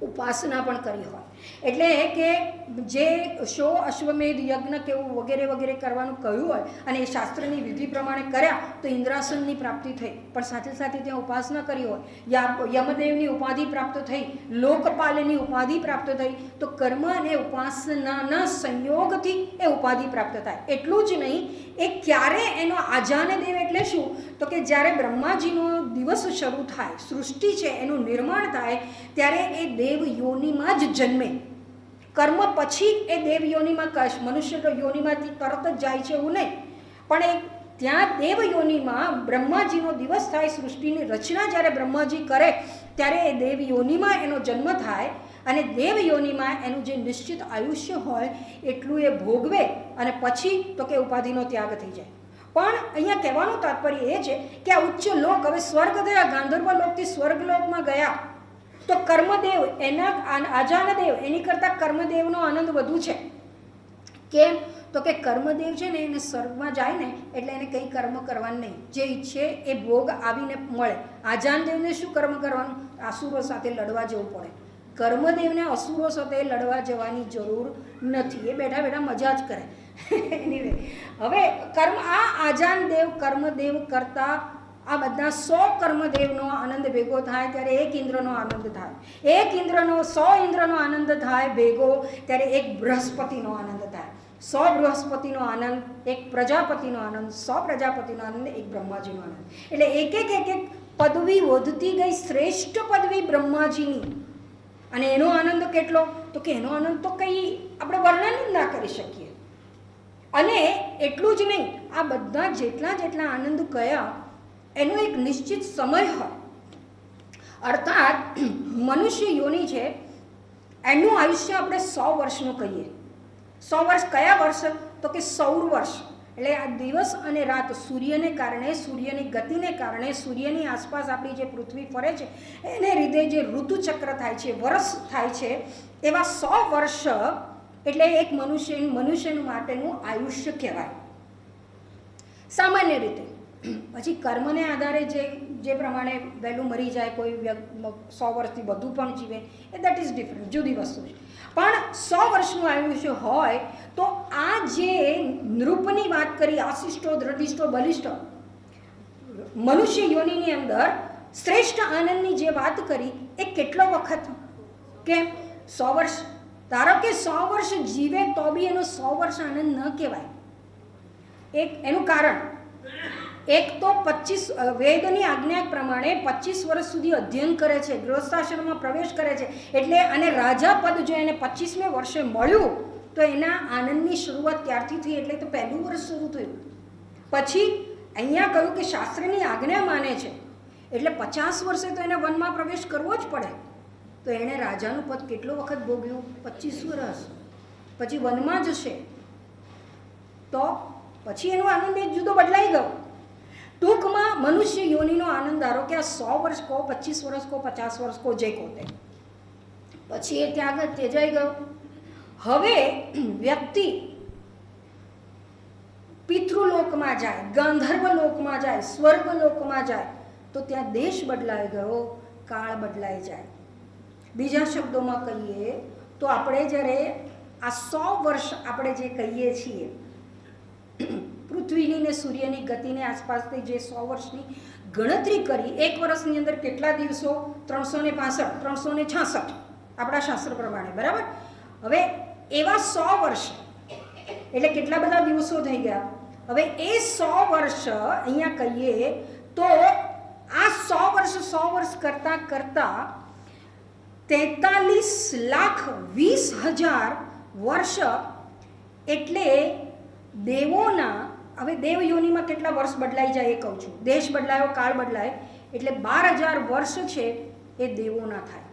ઉપાસના પણ કરી હોય. એટલે કે જે અશ્વમેધ યજ્ઞ કેવું વગેરે વગેરે કરવાનું કહ્યું હોય અને એ શાસ્ત્રની વિધિ પ્રમાણે કર્યા તો ઇન્દ્રાસનની પ્રાપ્તિ થઈ, પણ સાથે સાથે ત્યાં ઉપાસના કરી હોય, યમદેવની ઉપાધિ પ્રાપ્ત થઈ, લોકપાલની ઉપાધિ પ્રાપ્ત થઈ, તો કર્મ અને ઉપાસનાના સંયોગથી એ ઉપાધિ પ્રાપ્ત થાય. એટલું જ નહીં, એ ક્યારે એનો આજાન દેવ એટલે શું? તો કે જ્યારે બ્રહ્માજીનો દિવસ શરૂ થાય, સૃષ્ટિ છે એનું નિર્માણ થાય ત્યારે એ દેવ યોનિમાં જ જન્મે. કર્મ પછી એ દેવ યોનિમાં મનુષ્ય યોનિમાંથી તરત જ જાય છે એવું નહીં, પણ એ ત્યાં દેવ યોનિમાં બ્રહ્માજીનો દિવસ થાય, સૃષ્ટિની રચના જ્યારે બ્રહ્માજી કરે ત્યારે એ દેવ યોનિમાં એનો જન્મ થાય અને દેવ યોનિમાં એનું જે નિશ્ચિત આયુષ્ય હોય એટલું એ ભોગવે અને પછી તો કે ઉપાધિનો ત્યાગ થઈ જાય. પણ અહીંયા કહેવાનું તાત્પર્ય એ છે કે આ ઉચ્ચ લોક, હવે સ્વર્ગ થયા, ગાંધર્વ લોકથી સ્વર્ગલોકમાં ગયા તો કર્મદેવ એના આજાનદેવ એની કરતાં કર્મદેવનો આનંદ વધુ છે. કેમ? તો કે કર્મદેવ છે ને એને સ્વર્ગમાં જાય ને એટલે એને કંઈ કર્મ કરવાનું નહીં, જે ઈચ્છે એ ભોગ આવીને મળે. આજાનદેવને શું કર્મ કરવાનું? આસુરો સાથે લડવા જવું પડે. કર્મદેવને અસુરો સાથે લડવા જવાની જરૂર નથી, એ બેઠા બેઠા મજા જ કરે. એનીવે હવે આજાનદેવ કર્મદેવ કરતાં આ બધા 100 કર્મદેવનો આનંદ ભેગો થાય ત્યારે એક ઇન્દ્રનો આનંદ થાય. એક ઇન્દ્રનો 100 ઇન્દ્રનો આનંદ થાય ભેગો ત્યારે એક બૃહસ્પતિનો આનંદ થાય. 100 બૃહસ્પતિનો આનંદ, એક પ્રજાપતિનો આનંદ, 100 પ્રજાપતિનો આનંદ, એક બ્રહ્માજીનો આનંદ. એટલે એક એક પદવી વધતી ગઈ, શ્રેષ્ઠ પદવી બ્રહ્માજીની. અને એનો આનંદ કેટલો? તો કે એનો આનંદ તો કંઈ આપણે વર્ણન જ ના કરી શકીએ. અને એટલું જ નહીં, આ બધા જેટલા જેટલા આનંદ કયા એનો એક નિશ્ચિત સમય હોય. અર્થાત મનુષ્ય યોનિ છે એનું આયુષ્ય આપણે 100 વર્ષનું કહીએ. 100 વર્ષ કયા વર્ષ? તો કે સૌર વર્ષ. એટલે આ દિવસ અને રાત સૂર્યને કારણે, સૂર્યની ગતિને કારણે, સૂર્યની આસપાસ આપણી જે પૃથ્વી ફરે છે એને લીધે જે ઋતુચક્ર થાય છે, વર્ષ થાય છે, એવા 100 વર્ષ એટલે એક મનુષ્યનું માટેનું આયુષ્ય કહેવાય સામાન્ય રીતે. પછી કર્મને આધારે જે પ્રમાણે વહેલું મરી જાય, કોઈ 100 વર્ષથી વધુ પણ જીવે, એ દેટ ઇઝ ડિફરન્ટ, જુદી વસ્તુ છે. પણ 100 વર્ષનું આયુષ્ય હોય તો આ જે નૃપની વાત કરી, આશિષ્ટો, દ્રઢિષ્ટો, બલિષ્ઠ, મનુષ્ય યોનિની અંદર શ્રેષ્ઠ આનંદની જે વાત કરી એ કેટલો વખત? કેમ 100 વર્ષ? ધારો કે 100 વર્ષ જીવે તો બી એનો 100 વર્ષ આનંદ ન કહેવાય. એનું કારણ એક તો 25 વેદની આજ્ઞા પ્રમાણે 25 વર્ષ સુધી અધ્યયન કરે છે, ગૃહસ્થાશ્રમમાં પ્રવેશ કરે છે. એટલે અને રાજા પદ જો એને 25મે વર્ષે મળ્યું તો એના આનંદની શરૂઆત ત્યારથી થઈ, એટલે તો પહેલું વર્ષ શરૂ થયું. પછી અહીંયા કહ્યું કે શાસ્ત્રની આજ્ઞા માને છે એટલે 50 વર્ષે તો એને વનમાં પ્રવેશ કરવો જ પડે. તો એણે રાજાનું પદ કેટલો વખત ભોગ્યું? 25 વર્ષ. પછી વનમાં જશે તો પછી એનો આનંદ એક જુદો બદલાઈ ગયો. ટૂંકમાં મનુષ્ય યોનિનો આનંદ ધારો કે આ 100 વર્ષ કહો, 25 વર્ષ કહો, 50 વર્ષ કહો, જે કહો તે, પછી એ ત્યાં આગળ તેજાઈ ગયો. હવે વ્યક્તિ પિતૃલોકમાં જાય, ગાંધર્વ લોકમાં જાય, સ્વર્ગલોકમાં જાય તો ત્યાં દેશ બદલાઈ ગયો, કાળ બદલાઈ જાય. બીજા શબ્દોમાં કહીએ તો આપણે જ્યારે આ 100 વર્ષ આપણે જે કહીએ છીએ, પૃથ્વીની ને સૂર્યની ગતિને આસપાસથી જે 100 વર્ષની ગણતરી કરી, એક વર્ષની અંદર કેટલા દિવસો? 365, 366 આપણા શાસ્ત્ર પ્રમાણે, બરાબર? હવે એવા 100 વર્ષ એટલે કેટલા બધા દિવસો થઈ ગયા? હવે એ 100 વર્ષ અહીંયા કહીએ તો આ 100 વર્ષ કરતાં કરતાં 43,20,000 વર્ષ એટલે દેવોના, હવે દેવ યોનિમાં કેટલા વર્ષ બદલાઈ જાય એ કહું છું, દેશ બદલાયો, કાળ બદલાય, એટલે 12,000 વર્ષ છે એ દેવોના થાય.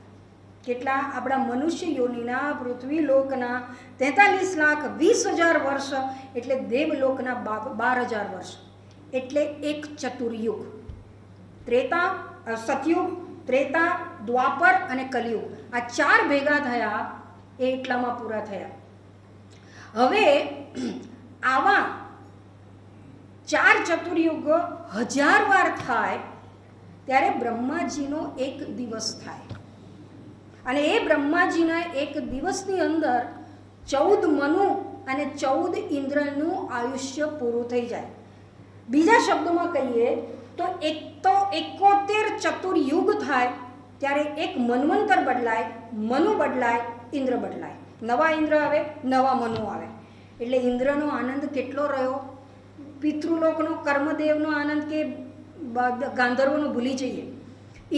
કેટલા? આપણા મનુષ્ય યોનિના, પૃથ્વી લોકના 43,20,000 વર્ષ એટલે દેવલોકના 12,000 વર્ષ, એટલે એક ચતુર્યુગ. ત્રેતા, સતયુગ, ત્રેતા, દ્વાપર અને કલયુગ, આ 4 ભેગા થયા એ એટલામાં પૂરા થયા. હવે આવા 4 ચતુર્યુગ 1000 વાર થાય ત્યારે બ્રહ્માજીનો એક દિવસ થાય, અને એ બ્રહ્માજીના એક દિવસની અંદર 14 મનુ અને 14 ઇન્દ્રનું આયુષ્ય પૂરું થઈ જાય. બીજા શબ્દોમાં કહીએ તો 71 ચતુર્યુગ થાય ત્યારે એક મન્વંતર બદલાય, મનુ બદલાય, ઇન્દ્ર બદલાય, નવા ઇન્દ્ર આવે, નવા મનુ આવે. એટલે ઇન્દ્રનો આનંદ કેટલો રહ્યો? પિતૃલોકનો, કર્મદેવનો આનંદ કે ગાંધર્વનો ભૂલી જઈએ,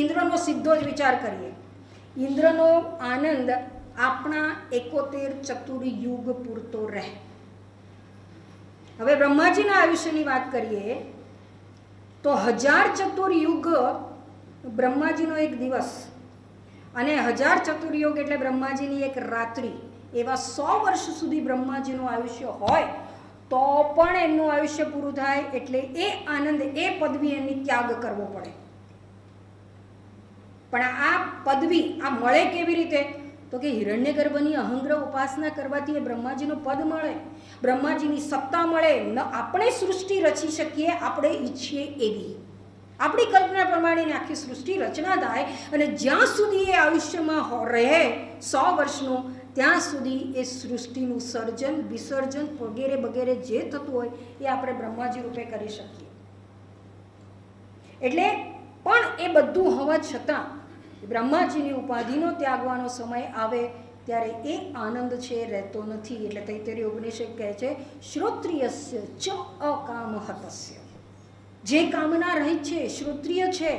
ઇન્દ્રનો સીધો જ વિચાર કરીએ. ઇન્દ્રનો આનંદ આપણા 71 ચતુર્યુગ પૂરતો રહે. હવે બ્રહ્માજીના આયુષ્યની વાત કરીએ તો 1000 ચતુર્યુગ બ્રહ્માજીનો એક દિવસ, અને 1000 ચતુર્યુગ એટલે બ્રહ્માજીની એક રાત્રિ. એવા 100 વર્ષ સુધી બ્રહ્માજીનું આયુષ્ય હોય તો પણ એમનું આયુષ્ય પૂરું થાય, એટલે એ આનંદ, એ પદવી એમની ત્યાગ કરવો પડે. પણ આ પદવી આ મળે કેવી રીતે? તો કે હિરણ્યગર્ભની અહંગ્ર ઉપાસના કરવાથી એ બ્રહ્માજીનું પદ મળે, બ્રહ્માજીની સત્તા મળે. ન આપણે સૃષ્ટિ રચી શકીએ આપણે ઈચ્છીએ એવી, આપણી કલ્પના પ્રમાણેની આખી સૃષ્ટિ રચના થાય, અને જ્યાં સુધી એ આયુષ્યમાં રહે 100 વર્ષનું, ત્યાં સુધી એ સૃષ્ટિનું સર્જન, વિસર્જન વગેરે વગેરે જે થતું હોય એ આપણે બ્રહ્માજી રૂપે કરી શકીએ. એટલે પણ એ બધું હોવા છતાં બ્રહ્માજીની ઉપાધિનો ત્યાગવાનો સમય આવે ત્યારે એ આનંદ છે રહેતો નથી. એટલે તૈત્તરીય ઉપનિષદ કહે છે શ્રોત્રિયસ્ય ચ અકામહતસ્ય, જે કામના રહિત છે, શ્રોત્રિય છે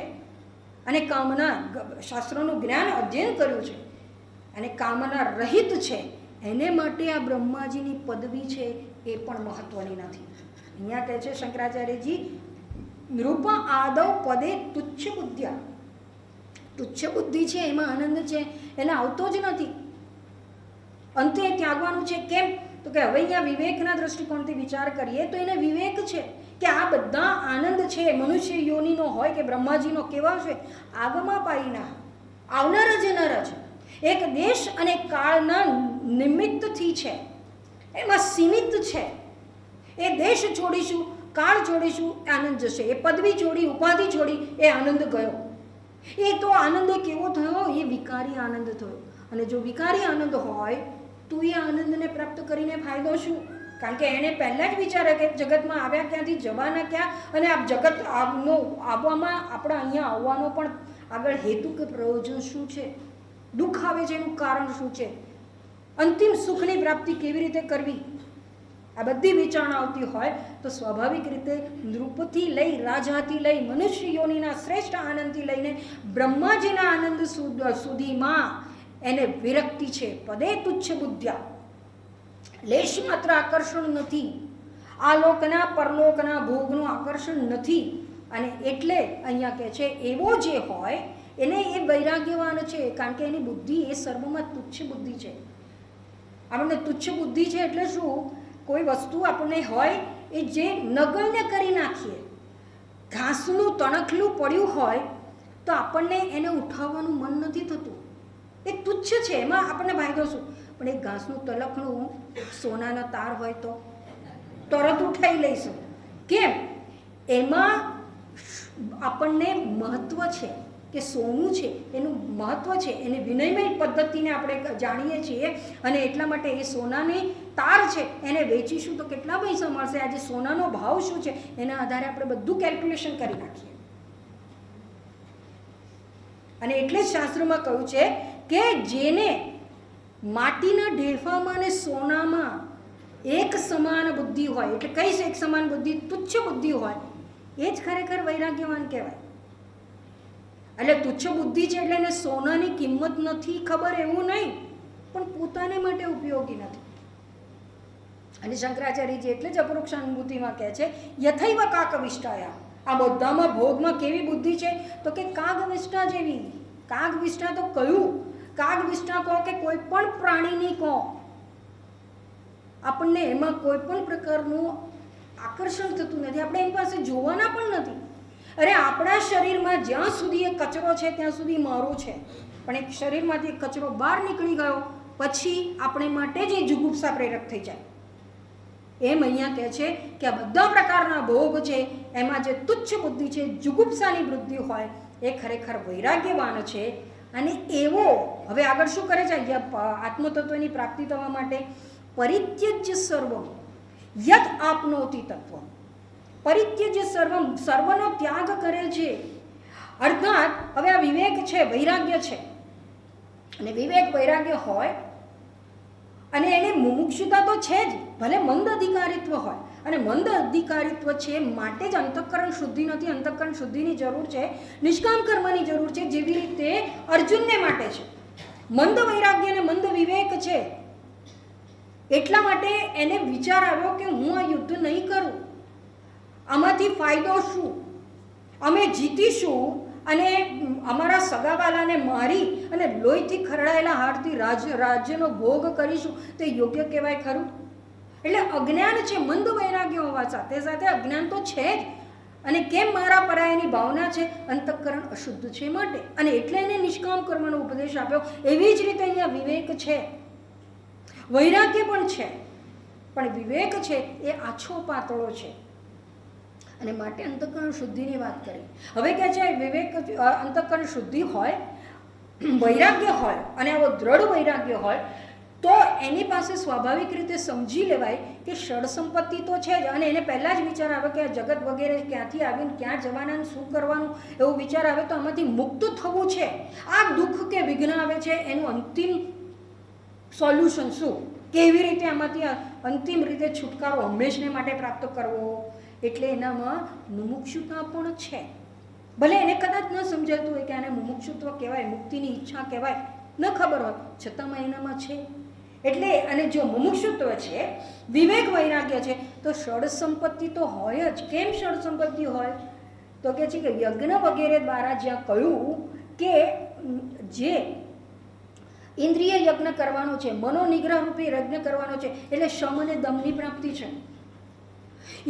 અને કામના, શાસ્ત્રોનું જ્ઞાન અધ્યયન કર્યું છે અને કામના રહિત છે, એને માટે આ બ્રહ્માજીની પદવી છે એ પણ મહત્વની નથી. અહીંયા કહે છે શંકરાચાર્યજી, નૃપ આદવ પદે તુચ્છ બુદ્ધ્યા, તુચ્છ બુદ્ધિ છે એમાં આનંદ છે એને આવતો જ નથી, અંતે ત્યાગવાનું છે. કેમ? તો કે હવે અહીંયા વિવેકના દ્રષ્ટિકોણથી વિચાર કરીએ તો એને વિવેક છે કે આ બધા આનંદ છે મનુષ્ય યોનિનો હોય કે બ્રહ્માજીનો, કેવા છે? આગમા પાઈના, આવનાર જનાર છે, એક દેશ અને કાળના નિમિત્તથી છે, એમાં સીમિત છે. એ દેશ છોડીશું, કાળ છોડીશું, આનંદ જશે. એ પદવી છોડી, ઉપાધિ છોડી, એ આનંદ ગયો. એ તો આનંદ કેવો થયો? એ વિકારી આનંદ થયો. અને જો વિકારી આનંદ હોય તો એ આનંદને પ્રાપ્ત કરીને ફાયદો શું? કારણ કે એણે પહેલાં જ વિચારે કે જગતમાં આવ્યા ક્યાંથી, જવાના ક્યાં, અને આ જગત આવવામાં, આપણા અહીંયા આવવાનો પણ આગળ હેતુ કે પ્રયોજન શું છે? દુઃખ આવે છે એનું કારણ શું છે? અંતિમ સુખની પ્રાપ્તિ કેવી રીતે કરવી? આ બધી વિચારણા આવતી હોય તો સ્વાભાવિક રીતે નૃપથી લઈ, રાજાથી લઈ, મનુષ્ય યોનિના શ્રેષ્ઠ આનંદથી લઈને બ્રહ્માજીના આનંદ સુધીમાં એને વિરક્તિ છે. પદે તુચ્છ બુદ્ધ્યા, લેશ માત્ર આકર્ષણ નથી, આ લોકના પરલોકના ભોગનું આકર્ષણ નથી. અને એટલે અહીંયા કહે છે એવો જે હોય એને એ વૈરાગ્યવાન છે, કારણ કે એની બુદ્ધિ એ સર્વમાં તુચ્છ બુદ્ધિ છે. આપણને તુચ્છ બુદ્ધિ છે એટલે શું? કોઈ વસ્તુ આપણને હોય એ જે નગણ્ય કરી નાખીએ, ઘાસનું તણખલું પડ્યું હોય તો આપણને એને ઉઠાવવાનું મન નથી થતું, એ તુચ્છ છે, એમાં આપણને ફાયદો શું? પણ એ ઘાસનું તલખણું સોનાનો તાર હોય તો તરત ઉઠાવી લઈશું. કેમ? એમાં આપણને મહત્વ છે કે સોનું છે એનું મહત્ત્વ છે, એની વિનિમય પદ્ધતિને આપણે જાણીએ છીએ અને એટલા માટે એ સોનાની તાર છે એને વેચીશું તો કેટલા પૈસા મળશે, આજે સોનાનો ભાવ શું છે એના આધારે આપણે બધું કેલ્ક્યુલેશન કરી નાખીએ. અને એટલે જ શાસ્ત્રોમાં કહ્યું છે કે જેને માટીના ઢેફામાં અને સોનામાં એક સમાન બુદ્ધિ હોય, એટલે કઈ એક સમાન બુદ્ધિ, તુચ્છ બુદ્ધિ હોય, એ જ ખરેખર વૈરાગ્યવાન કહેવાય. એટલે તુચ્છ બુદ્ધિ છે એટલે એને સોનાની કિંમત નથી ખબર એવું નહીં, પણ પોતાને માટે ઉપયોગી નથી. અને શંકરાચાર્યજી એટલે જ અપરોક્ષાનુભૂતિમાં કહે છે યથૈવ કાકવિષ્ટાયા, આ બધામાં ભોગમાં કેવી બુદ્ધિ છે તો કે કાગવિષ્ટા જેવી. કાગવિષ્ટા તો કયું? કાગવિષ્ટા કહો કે કોઈ પણ પ્રાણીની કહો, આપણને એમાં કોઈ પણ પ્રકારનું આકર્ષણ થતું નથી, આપણે એની પાસે જોવાના પણ નથી. અરે આપણા શરીરમાં જ્યાં સુધી એ કચરો છે ત્યાં સુધી મારું છે, પણ એક શરીરમાંથી કચરો બહાર નીકળી ગયો પછી આપણે માટે જ એ જુગુપ્સા પ્રેરક થઈ જાય. એમ અહીંયા કહે છે કે આ બધા પ્રકારના ભોગ છે એમાં જે તુચ્છ બુદ્ધિ છે, જુગુપ્સાની વૃદ્ધિ હોય, એ ખરેખર વૈરાગ્યવાન છે. અને એવો હવે આગળ શું કરે છે આત્મતત્વની પ્રાપ્તિ થવા માટે? પરિત્યજ્ય સર્વમ યદ આપનોતિ તત્વ. પરિત્યજ્ય સર્વમ, સર્વનો ત્યાગ કરે છે. અર્થાત હવે આ વિવેક છે, વૈરાગ્ય છે, અને વિવેક વૈરાગ્ય હોય અને એને મુમુક્ષુતા તો છે જ, ભલે મંદ અધિકારીત્વ હોય, અને મંદ અધિકારીત્વ છે માટે જ અંતઃકરણ શુદ્ધિ નથી. અંતઃકરણ શુદ્ધિની જરૂર છે, નિષ્કામ કર્મની જરૂર છે, જેવી રીતે અર્જુનને માટે છે. મંદ વૈરાગ્ય અને મંદ વિવેક છે, એટલા માટે એને વિચાર આવ્યો કે હું આ યુદ્ધ નહીં કરું, આમાંથી ફાયદો શું, અમે જીતીશું અને અમારા સગાવાલાને મારી અને લોહીથી ખરડાયેલા હારથી રાજ્યનો ભોગ કરીશું, તે યોગ્ય કહેવાય ખરું? એટલે અજ્ઞાન છે, મંદ વૈરાગ્ય હોવા સાથે સાથે અજ્ઞાન તો છે જ. અને કેમ મારા પરાયાની ભાવના છે? અંતઃકરણ અશુદ્ધ છે માટે, અને એટલે એને નિષ્કામ કર્મનો ઉપદેશ આપ્યો. એવી જ રીતે અહીંયા વિવેક છે, વૈરાગ્ય પણ છે, પણ વિવેક છે એ આછો પાતળો છે, અને માટે અંતઃકરણ શુદ્ધિની વાત કરી. હવે કહે છે વિવેક અંતઃકરણ શુદ્ધિ હોય, વૈરાગ્ય હોય, અને આવો દ્રઢ વૈરાગ્ય હોય તો એની પાસે સ્વાભાવિક રીતે સમજી લેવાય કે ષડ સંપત્તિ તો છે જ, અને એને પહેલાં જ વિચાર આવે કે આ જગત વગેરે ક્યાંથી આવીને ક્યાં જવાના, શું કરવાનું, એવો વિચાર આવે તો આમાંથી મુક્ત થવું છે. આ દુઃખ કે વિઘ્ન આવે છે એનું અંતિમ સોલ્યુશન શું, કેવી રીતે આમાંથી અંતિમ રીતે છુટકારો હંમેશને માટે પ્રાપ્ત કરવો, એટલે એનામાં મુમુક્ષુતા પણ છે. ભલે એને કદાચ ન સમજાતું હોય કે આને મુમુક્ષુત્વ કહેવાય, મુક્તિની ઈચ્છા કહેવાય, ન ખબર હોય છતાંમાં એનામાં છે. એટલે અને જો મુમુક્ષુત્વ છે, વિવેક વૈરાગ્ય છે, તો ષડ સંપત્તિ તો હોય જ. કેમ ષડ સંપત્તિ હોય તો કે છે કે યજ્ઞ વગેરે દ્વારા જ્યાં કહ્યું કે જે ઇન્દ્રિય યજ્ઞ કરવાનો છે, મનોનિગ્રહ રૂપી યજ્ઞ કરવાનો છે, એટલે શમ અને દમની પ્રાપ્તિ છે.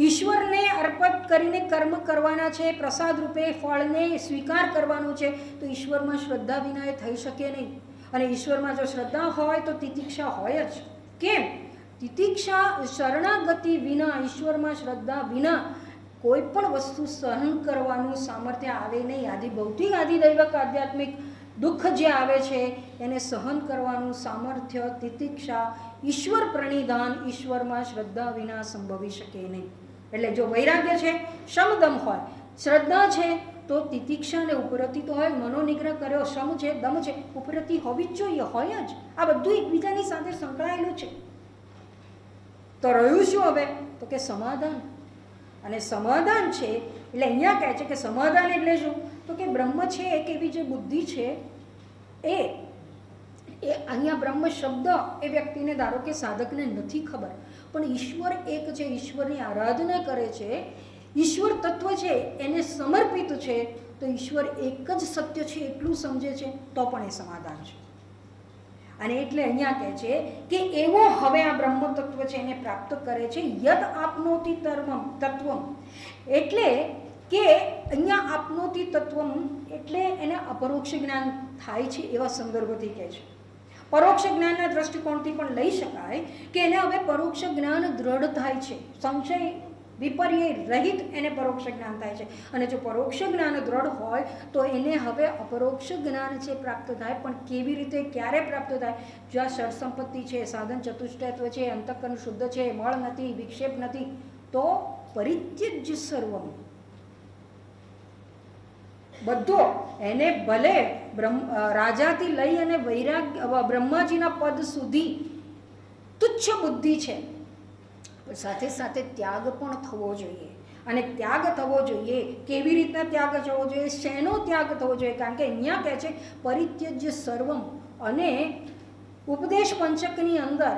ઈશ્વરને અર્પિત કરીને કર્મ કરવાના છે, પ્રસાદ રૂપે ફળને સ્વીકાર કરવાનું છે, તો ઈશ્વરમાં શ્રદ્ધા વિના એ થઈ શકે નહીં. અને ઈશ્વરમાં જો શ્રદ્ધા હોય તો તિતિક્ષા હોય જ. કેમ? તિતિક્ષા શરણાગતિ વિના, ઈશ્વરમાં શ્રદ્ધા વિના કોઈ પણ વસ્તુ સહન કરવાનું સામર્થ્ય આવે નહીં. આદિ ભૌતિક આદિ દૈવક આધ્યાત્મિક દુઃખ જે આવે છે એને સહન કરવાનું સામર્થ્ય, તિતિક્ષા, ઈશ્વર પ્રણિધાન, ઈશ્વરમાં શ્રદ્ધા વિના સંભવી શકે નહીં. એટલે જો વૈરાગ્ય છે, શમદમ હોય, શ્રદ્ધા છે તો તિતિક્ષા ને ઉપરતિ તો હોય, મનોનિગ્રહ કર્યો, શમ છે, દમ છે, ઉપરતિ હોવી જ જોઈએ, હોય જ. આ બધું એકબીજાની સાથે સંકળાયેલું છે. તો રહ્યું શું હવે તો કે સમાધાન. અને સમાધાન છે એટલે અહીંયા કહે છે કે સમાધાન એટલે શું તો કે બ્રહ્મ છે એક એવી જે બુદ્ધિ છે એ અહીંયા બ્રહ્મ શબ્દ એ વ્યક્તિને ધારો કે સાધકને નથી ખબર, પણ ઈશ્વર એક છે, ઈશ્વરની આરાધના કરે છે, ઈશ્વર તત્વ છે એને સમર્પિત છે, તો ઈશ્વર એક જ સત્ય છે એટલું સમજે છે તો પણ એ સમાધાન છે. અને એટલે અહીંયા કહે છે કે એવો હવે આ બ્રહ્મ તત્વ છે એને પ્રાપ્ત કરે છે. યદ આપનોતિ તત્વમ, એટલે કે અહીંયા આપનોતિ તત્વમ એટલે એને અપરોક્ષ જ્ઞાન થાય છે એવા સંદર્ભથી કહે છે. પરોક્ષ જ્ઞાનના દ્રષ્ટિકોણથી પણ લઈ શકાય કે એને હવે પરોક્ષ જ્ઞાન દ્રઢ થાય છે, સંશય વિપર્ય રહિત એને પરોક્ષ જ્ઞાન થાય છે. અને જો પરોક્ષ જ્ઞાન દ્રઢ હોય તો એને હવે અપરોક્ષ જ્ઞાન છે પ્રાપ્ત થાય. પણ કેવી રીતે, ક્યારે પ્રાપ્ત થાય? જો આ ષડ સંપત્તિ છે, સાધન ચતુષ્ટયત્વ છે, અંતઃકરણ શુદ્ધ છે, મળ નથી, વિક્ષેપ નથી, તો પરિત્યજ્ય સર્વમ, બધો એને ભલે રાજાથી લઈ અને વૈરાગ્ય બ્રહ્માજીના પદ સુધી તુચ્છ બુદ્ધિ છે, સાથે સાથે ત્યાગ પણ થવો જોઈએ. અને ત્યાગ થવો જોઈએ, કેવી રીતના ત્યાગ થવો જોઈએ, શેનો ત્યાગ થવો જોઈએ? કારણ કે અહીંયા કહે છે પરિત્યજ્ય સર્વમ. અને ઉપદેશ પંચકની અંદર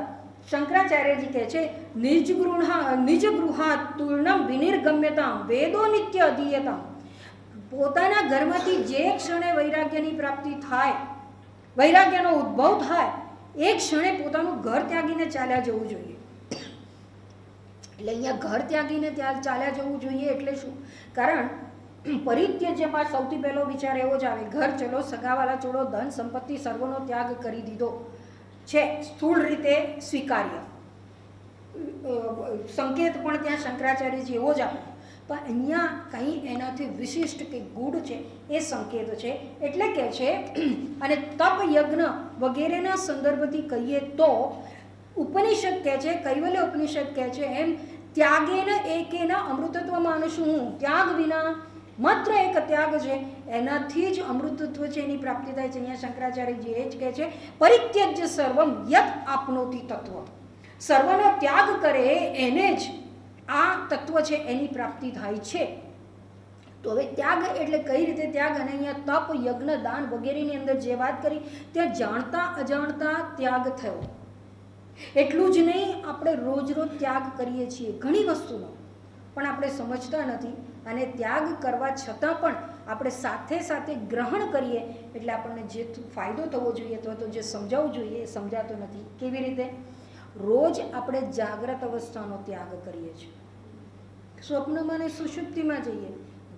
શંકરાચાર્યજી કહે છે નિજ ગૃહાત તુર્ણમ વિનિર્ગમ્યતામ વેદો નિત્ય અધીયતામ. પોતાના ઘરમાંથી જે ક્ષણે વૈરાગ્યની પ્રાપ્તિ થાય, વૈરાગ્યનો ઉદ્ભવ થાય, એ ક્ષણે પોતાનું ઘર ત્યાગીને ચાલ્યા જવું જોઈએ. એટલે અહીંયા ઘર ત્યાગીને ત્યાં ચાલ્યા જવું જોઈએ એટલે શું? કારણ પરિત્યજ્યમાં સૌથી પહેલો વિચાર એવો જ આવે, ઘર ચલો, સગાવાલા છોડો, ધન સંપત્તિ સર્વનો ત્યાગ કરી દીધો છે, સ્થૂળ રીતે સ્વીકાર્ય સંકેત પણ ત્યાં શંકરાચાર્યજી એવો જ આપે. પણ અહીંયા કંઈ એનાથી વિશિષ્ટ કે ગૂઢ છે એ સંકેત છે. એટલે કે છે અને તપ યજ્ઞ વગેરેના સંદર્ભથી કહીએ તો ઉપનિષદ કહે છે, કૈવલ્ય ઉપનિષદ કહે છે એમ ત્યાગેન એકેના અમૃતત્વ માનશું હું. ત્યાગ વિના માત્ર એક ત્યાગ છે, એનાથી જ અમૃતત્વ છે, એની પ્રાપ્તિ થાય છે. અહીંયા શંકરાચાર્યજી એ જ કહે છે પરિત્યજ્ય સર્વમ યત આપનોતિ તત્વ. સર્વનો ત્યાગ કરે એને જ આ તત્વ છે એની પ્રાપ્તિ થાય છે. તો હવે ત્યાગ એટલે કઈ રીતે ત્યાગ? અને અહીંયા તપ યજ્ઞ દાન વગેરેની અંદર જે વાત કરી ત્યાં જાણતા અજાણતા ત્યાગ થયો. એટલું જ નહીં, આપણે રોજ રોજ ત્યાગ કરીએ છીએ ઘણી વસ્તુનો, પણ આપણે સમજતા નથી. અને ત્યાગ કરવા છતાં પણ આપણે સાથે સાથે ગ્રહણ કરીએ એટલે આપણને જે ફાયદો થવો જોઈએ અથવા તો જે સમજાવવું જોઈએ એ સમજાતો નથી. કેવી રીતે? રોજ આપણે જાગ્રત અવસ્થાનો ત્યાગ કરીએ છીએ, સ્વપ્નમાં અને સુષુપ્તિમાં જઈએ,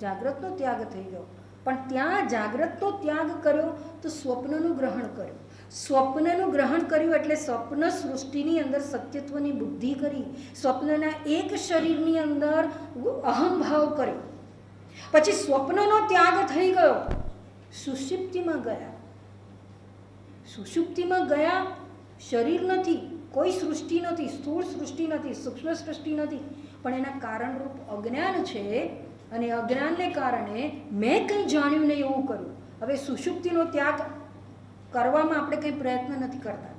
જાગ્રતનો ત્યાગ થઈ ગયો. પણ ત્યાં જાગ્રતનો ત્યાગ કર્યો તો સ્વપ્નનું ગ્રહણ કર્યું. સ્વપ્નનું ગ્રહણ કર્યું એટલે સ્વપ્ન સૃષ્ટિની અંદર સત્યત્વની બુદ્ધિ કરી, સ્વપ્નના એક શરીરની અંદર અહંભાવ કર્યો. પછી સ્વપ્નનો ત્યાગ થઈ ગયો, સુષુપ્તિમાં ગયા. સુષુપ્તિમાં ગયા, શરીર નથી, કોઈ સૃષ્ટિ નથી, સ્થૂળ સૃષ્ટિ નથી, સૂક્ષ્મ સૃષ્ટિ નથી, પણ એના કારણરૂપ અજ્ઞાન છે. અને અજ્ઞાનને કારણે મેં કંઈ જાણ્યું નહીં એવું કર્યું. હવે સુષુપ્તિનો ત્યાગ કરવામાં આપણે કંઈ પ્રયત્ન નથી કરતા,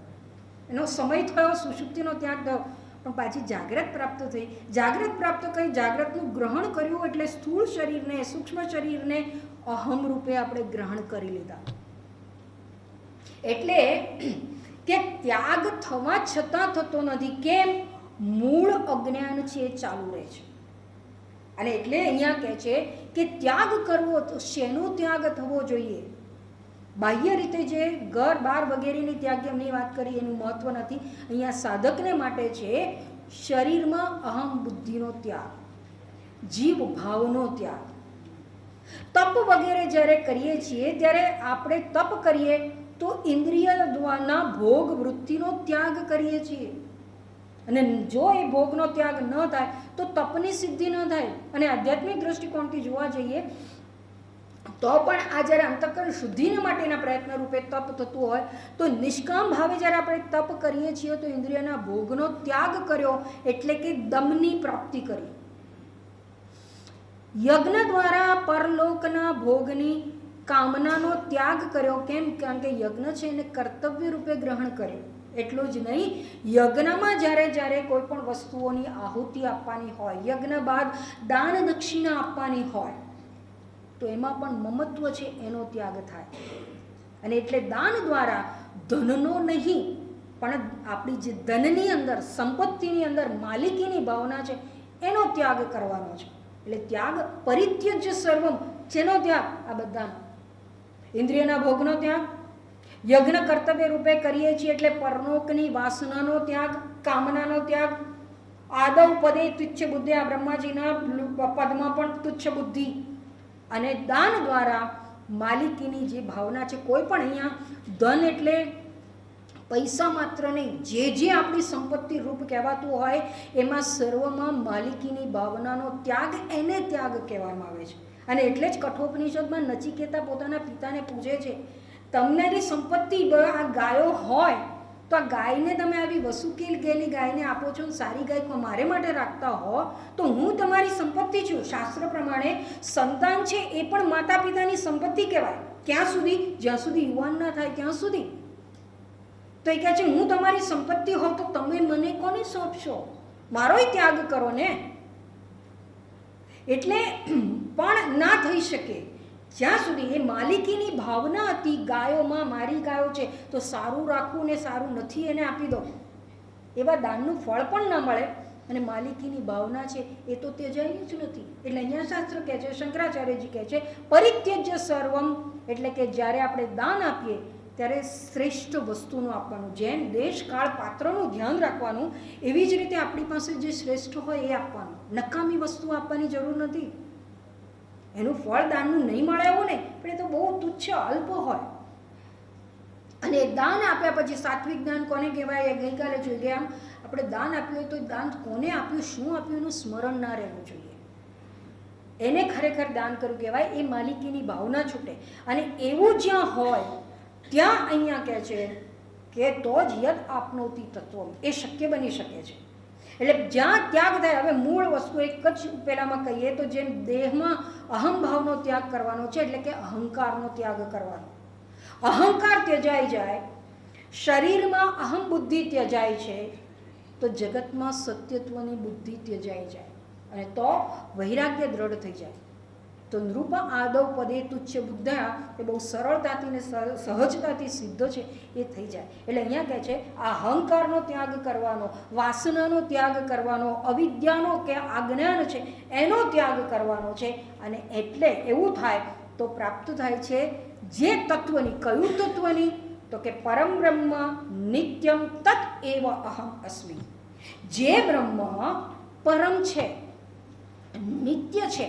એનો સમય થયો, સુષુપ્તિનો ત્યાગ થયો, પણ પાછી જાગ્રત પ્રાપ્ત થઈ. જાગ્રત પ્રાપ્ત કરી, જાગ્રતનું ગ્રહણ કર્યું એટલે સ્થૂળ શરીરને, સૂક્ષ્મ શરીરને અહમ રૂપે આપણે ગ્રહણ કરી લીધા. એટલે કે ત્યાગ થવા છતાં થતો નથી. કેમ? મૂળ અજ્ઞાન છે એ ચાલુ રહે છે. અને એટલે અહીંયા કહે છે કે ત્યાગ કરવો તો શેનો ત્યાગ થવો જોઈએ? બાહ્ય રીતે જે ઘર બાર વગેરેની ત્યાગની વાત કરી એનું મહત્વ નથી. અહીંયા સાધકને માટે છે શરીરમાં અહમ બુદ્ધિનો ત્યાગ, જીવ ભાવનો ત્યાગ. તપ વગેરે જ્યારે કરીએ છીએ ત્યારે આપણે તપ કરીએ તો ઇન્દ્રિય દ્વારના ભોગ વૃત્તિનો ત્યાગ કરીએ છીએ. અને જો એ ભોગનો ત્યાગ ન થાય તો તપની સિદ્ધિ ન થાય. અને આધ્યાત્મિક દ્રષ્ટિકોણથી જોવા જઈએ તો પણ આ જ્યારે અંતઃકરણ શુદ્ધિના માટેના પ્રયત્ન રૂપે તપ થતું હોય તો નિષ્કામ ભાવે જ્યારે આપણે તપ કરીએ છીએ તો ઇન્દ્રિયના ભોગનો ત્યાગ કર્યો એટલે કે દમની પ્રાપ્તિ કરી. યજ્ઞ દ્વારા પરલોકના ભોગની કામનાનો ત્યાગ કર્યો. કેમ? કારણ કે યજ્ઞ છે એને કર્તવ્ય રૂપે ગ્રહણ કર્યું. એટલું જ નહીં, યજ્ઞમાં જ્યારે કોઈ પણ વસ્તુઓની આહુતિ આપવાની હોય, યજ્ઞ બાદ દાન દક્ષિણા આપવાની હોય તો એમાં પણ મમત્વ છે એનો ત્યાગ થાય. અને એટલે દાન દ્વારા ધનનો નહીં પણ આપણી જે ધનની અંદર, સંપત્તિની અંદર માલિકીની ભાવના છે એનો ત્યાગ કરવાનો છે. એટલે ત્યાગ પરિત્યજ્ય સર્વમ, જેનો ત્યાગ? આ બધાનો. ઇન્દ્રિયના ભોગનો ત્યાગ, યજ્ઞ કર્તવ્ય રૂપે કરીએ છીએ એટલે પરલોકની વાસનાનો ત્યાગ, કામનાનો ત્યાગ. આદવ પદે તુચ્છ બુદ્ધિ, આ બ્રહ્માજીના પદમાં પણ તુચ્છ બુદ્ધિ. અને દાન દ્વારા માલિકીની જે ભાવના છે, કોઈ પણ અહીંયા ધન એટલે પૈસા માત્ર નહીં, જે આપણી સંપત્તિ રૂપ કહેવાતું હોય એમાં સર્વમાં માલિકીની ભાવનાનો ત્યાગ, એને ત્યાગ કહેવામાં આવે છે. અને એટલે જ કઠોપનિષદમાં નચિકેતા પોતાના પિતાને પૂછે છે, તમારી સંપત્તિ આ ગાયો હોય તો આ ગાયને તમે આવી વસુકેલ ગયેલી ગાયને આપો છો, સારી ગાય મારે માટે રાખતા હો તો હું તમારી સંપત્તિ છું. શાસ્ત્ર પ્રમાણે સંતાન છે એ પણ માતા પિતાની સંપત્તિ કહેવાય. ક્યાં સુધી? જ્યાં સુધી યુવાન ના થાય ત્યાં સુધી. તો એ કહે છે હું તમારી સંપત્તિ હોઉં તો તમે મને કોને સોંપશો? મારોય ત્યાગ કરો ને. એટલે પણ ના થઈ શકે જ્યાં સુધી એ માલિકીની ભાવના હતી, ગાયોમાં મારી ગાયો છે તો સારું રાખવું ને સારું નથી એને આપી દો, એવા દાનનું ફળ પણ ના મળે. અને માલિકીની ભાવના છે એ તો ત્યજાય જ નથી. એટલે અહીંયા શાસ્ત્ર કહે છે, શંકરાચાર્યજી કહે છે પરિત્યજ્ય સર્વમ, એટલે કે જ્યારે આપણે દાન આપીએ ત્યારે શ્રેષ્ઠ વસ્તુનું આપવાનું. જેમ દેશ કાળ પાત્રનું ધ્યાન રાખવાનું, એવી જ રીતે આપણી પાસે જે શ્રેષ્ઠ હોય એ આપવાનું. નકામી વસ્તુ આપવાની જરૂર નથી. એનું ફળ દાનનું નહીં મળે એવું નહીં, પણ એ તો બહુ તુચ્છ અલ્પ હોય. અને દાન આપ્યા પછી સાત્વિક દાન કોને કહેવાય? ગઈકાલે જોઈ ગયા, આમ આપણે દાન આપ્યું હોય તો દાન કોને આપ્યું, શું આપ્યું એનું સ્મરણ ના રહેવું જોઈએ. એને ખરેખર દાન કરવું કહેવાય. એ માલિકીની ભાવના છૂટે. અને એવું જ્યાં હોય ત્યાં અહીંયા કહે છે કે તો જ યદ આપનોતી તત્વ, એ શક્ય બની શકે છે. એટલે જ્યાં ત્યાગ થાય, હવે મૂળ વસ્તુ એક જ પહેલામાં કહીએ તો જેમ દેહમાં અહમભાવનો ત્યાગ કરવાનો છે, એટલે કે અહંકારનો ત્યાગ કરવાનો. અહંકાર ત્યજાઈ જાય, શરીરમાં અહમ બુદ્ધિ ત્યજાય છે, તો જગતમાં સત્યત્વની બુદ્ધિ ત્યજાઈ જાય અને તો વૈરાગ્ય દ્રઢ થઈ જાય. તો નૃપ આદવ પદે તુચ્છ બુદ્ધા, એ બહુ સરળતાથી ને સહજતાથી સિદ્ધ છે એ થઈ જાય. એટલે અહીંયા કહે છે આ અહંકારનો ત્યાગ કરવાનો, વાસનાનો ત્યાગ કરવાનો, અવિદ્યાનો કે આજ્ઞાન છે એનો ત્યાગ કરવાનો છે. અને એટલે એવું થાય તો પ્રાપ્ત થાય છે જે તત્વની. કયું તત્વની? તો કે પરમ બ્રહ્મ નિત્યમ તત એવ અહમ અસ્મિ. જે બ્રહ્મ પરમ છે, નિત્ય છે,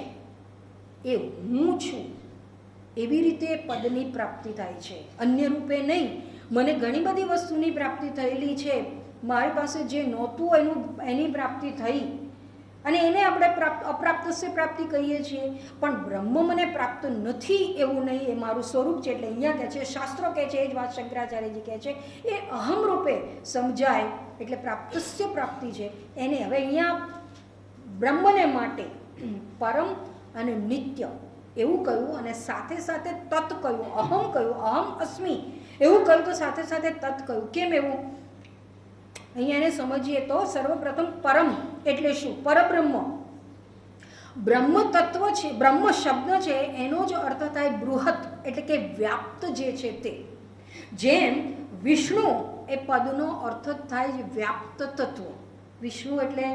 એ હું છું, એવી રીતે પદની પ્રાપ્તિ થાય છે, અન્ય રૂપે નહીં. મને ઘણી બધી વસ્તુની પ્રાપ્તિ થયેલી છે, મારી પાસે જે નહોતું એની પ્રાપ્તિ થઈ, અને એને આપણે અપ્રાપ્તસ્ય પ્રાપ્તિ કહીએ છીએ. પણ બ્રહ્મ મને પ્રાપ્ત નથી એવું નહીં, એ મારું સ્વરૂપ છે. એટલે અહીંયા કહે છે, શાસ્ત્રો કહે છે, એ જ વાત શંકરાચાર્યજી કહે છે, એ અહમ રૂપે સમજાય એટલે પ્રાપ્તસ્ય પ્રાપ્તિ છે એને. હવે અહીંયા બ્રહ્મને માટે પરમ અને નિત્ય એવું કહ્યું, અને સાથે સાથે તત કહ્યું, અહમ કહ્યું, અહમ અસ્મિ એવું કહ્યું, તો સાથે સાથે તત કહ્યું. કેમ એવું? અહીંયા એને સમજીએ તો સર્વપ્રથમ પરમ એટલે શું? પરબ્રહ્મ, બ્રહ્મ તત્વ છે, બ્રહ્મ શબ્દ છે એનો જ અર્થ થાય બૃહત, એટલે કે વ્યાપ્ત જે છે તે. જેમ વિષ્ણુ એ પદનો અર્થ થાય વ્યાપ્ત તત્વ. વિષ્ણુ એટલે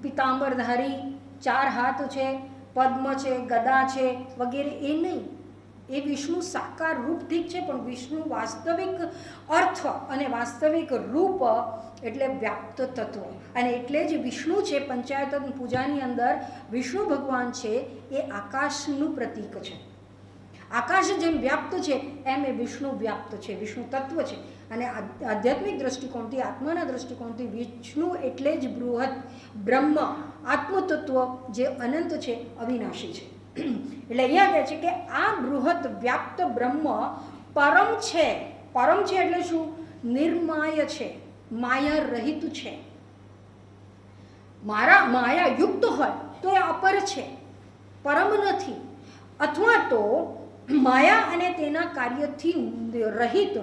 પિતાંબરધારી, 4 હાથ છે, પદ્મ છે, ગદા છે વગેરે, એ નહીં. એ વિષ્ણુ સાકાર રૂપ ઠીક છે, પણ વિષ્ણુ વાસ્તવિક અર્થ અને વાસ્તવિક રૂપ એટલે વ્યાપ્ત તત્વ. અને એટલે જ વિષ્ણુ છે, પંચાયત પૂજાની અંદર વિષ્ણુ ભગવાન છે એ આકાશનું પ્રતીક છે. આકાશ જેમ વ્યાપ્ત છે એમ એ વિષ્ણુ વ્યાપ્ત છે, વિષ્ણુ તત્વ છે. અને આધ્યાત્મિક દ્રષ્ટિકોણથી, આત્માના દ્રષ્ટિકોણથી વિષ્ણુ એટલે જ બૃહદ બ્રહ્મ, આત્મતત્વ જે અનંત છે, અવિનાશી છે. એટલે અહીંયા કહે છે કે આ બૃહદ વ્યાપ્ત બ્રહ્મ પરમ છે. પરમ છે એટલે શું? નિર્માય છે, માયા રહિત છે. માયા યુક્ત હોય તો એ અપર છે, પરમ નથી. અથવા તો માયા અને તેના કાર્યથી રહિત,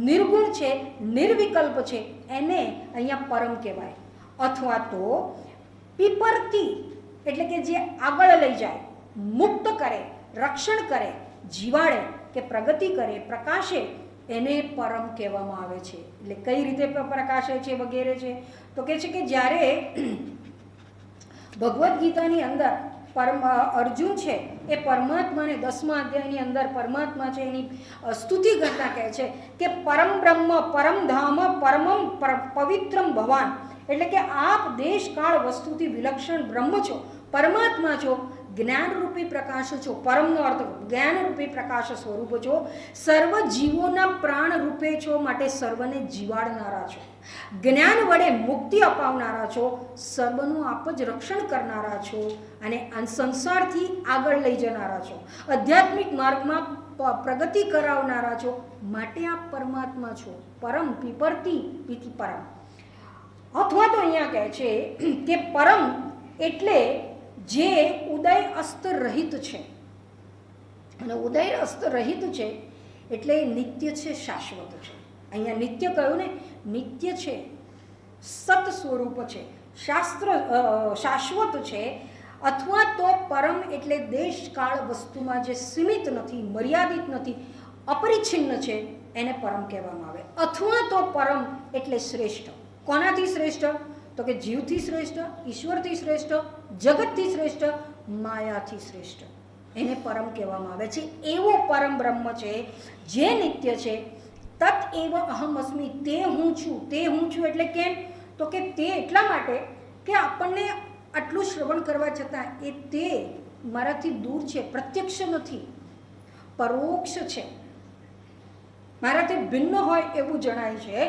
નિર્ગુણ છે, નિર્વિકલ્પ છે, એને અહીંયા પરમ કહેવાય. અથવા તો પીપરતી એટલે કે જે આગળ લઈ જાય, મુક્ત કરે, રક્ષણ કરે, જીવાડે કે પ્રગતિ કરે, પ્રકાશે, એને પરમ કહેવામાં આવે છે. એટલે કઈ રીતે પ્રકાશે છે વગેરે છે તો કહે છે કે જ્યારે ભગવદ્ ગીતાની અંદર અર્જુન છે એ પરમાત્માને 10મા અધ્યાયની અંદર પરમાત્મા છે એની સ્તુતિ કરતા કહે છે કે પરમ બ્રહ્મ, પરમ ધામ, પરમમ પવિત્રમ ભવાન. એટલે કે આપ દેશ કાળ વસ્તુથી વિલક્ષણ બ્રહ્મ છો, પરમાત્મા છો, જ્ઞાનરૂપી પ્રકાશ છો. પરમનો અર્થ જ્ઞાનરૂપી પ્રકાશ સ્વરૂપ છો. સર્વ જીવોના પ્રાણ રૂપે છો, માટે સર્વને જીવાડનારા છો. જ્ઞાન વડે મુક્તિ અપાવનારા છો. સર્વનું આપ જ રક્ષણ કરનારા છો અને સંસારથી આગળ લઈ જનારા છો. આધ્યાત્મિક માર્ગમાં પ્રગતિ કરાવનારા છો, માટે આપ પરમાત્મા છો. પરમ પીપરતી પીતિ પરમ. અથવા તો અહીંયા કહે છે કે પરમ એટલે જે ઉદય અસ્ત રહિત છે, અને ઉદય અસ્ત રહિત છે એટલે નિત્ય છે, શાશ્વત છે. અહીંયા નિત્ય કહ્યું ને, નિત્ય છે, સત સ્વરૂપ છે, શાશ્વત છે. અથવા તો પરમ એટલે દેશકાળ વસ્તુમાં જે સીમિત નથી, મર્યાદિત નથી, અપરિચ્છિન્ન છે, એને પરમ કહેવામાં આવે. અથવા તો પરમ એટલે શ્રેષ્ઠ. કોનાથી શ્રેષ્ઠ? તો કે જીવથી શ્રેષ્ઠ, ઈશ્વરથી શ્રેષ્ઠ, જગતથી શ્રેષ્ઠ, માયાથી શ્રેષ્ઠ. એને પરમ કહેવામાં આવે છે. એવો પરમ બ્રહ્મ છે જે નિત્ય છે. તત એવ અહમ અસ્મિ, તે હું છું. તે હું છું એટલે કેમ? તો કે તે એટલા માટે કે આપણને આટલું શ્રવણ કરવા છતાં એ તે મારાથી દૂર છે, પ્રત્યક્ષ નથી, પરોક્ષ છે, મારાથી ભિન્ન હોય એવું જણાય છે.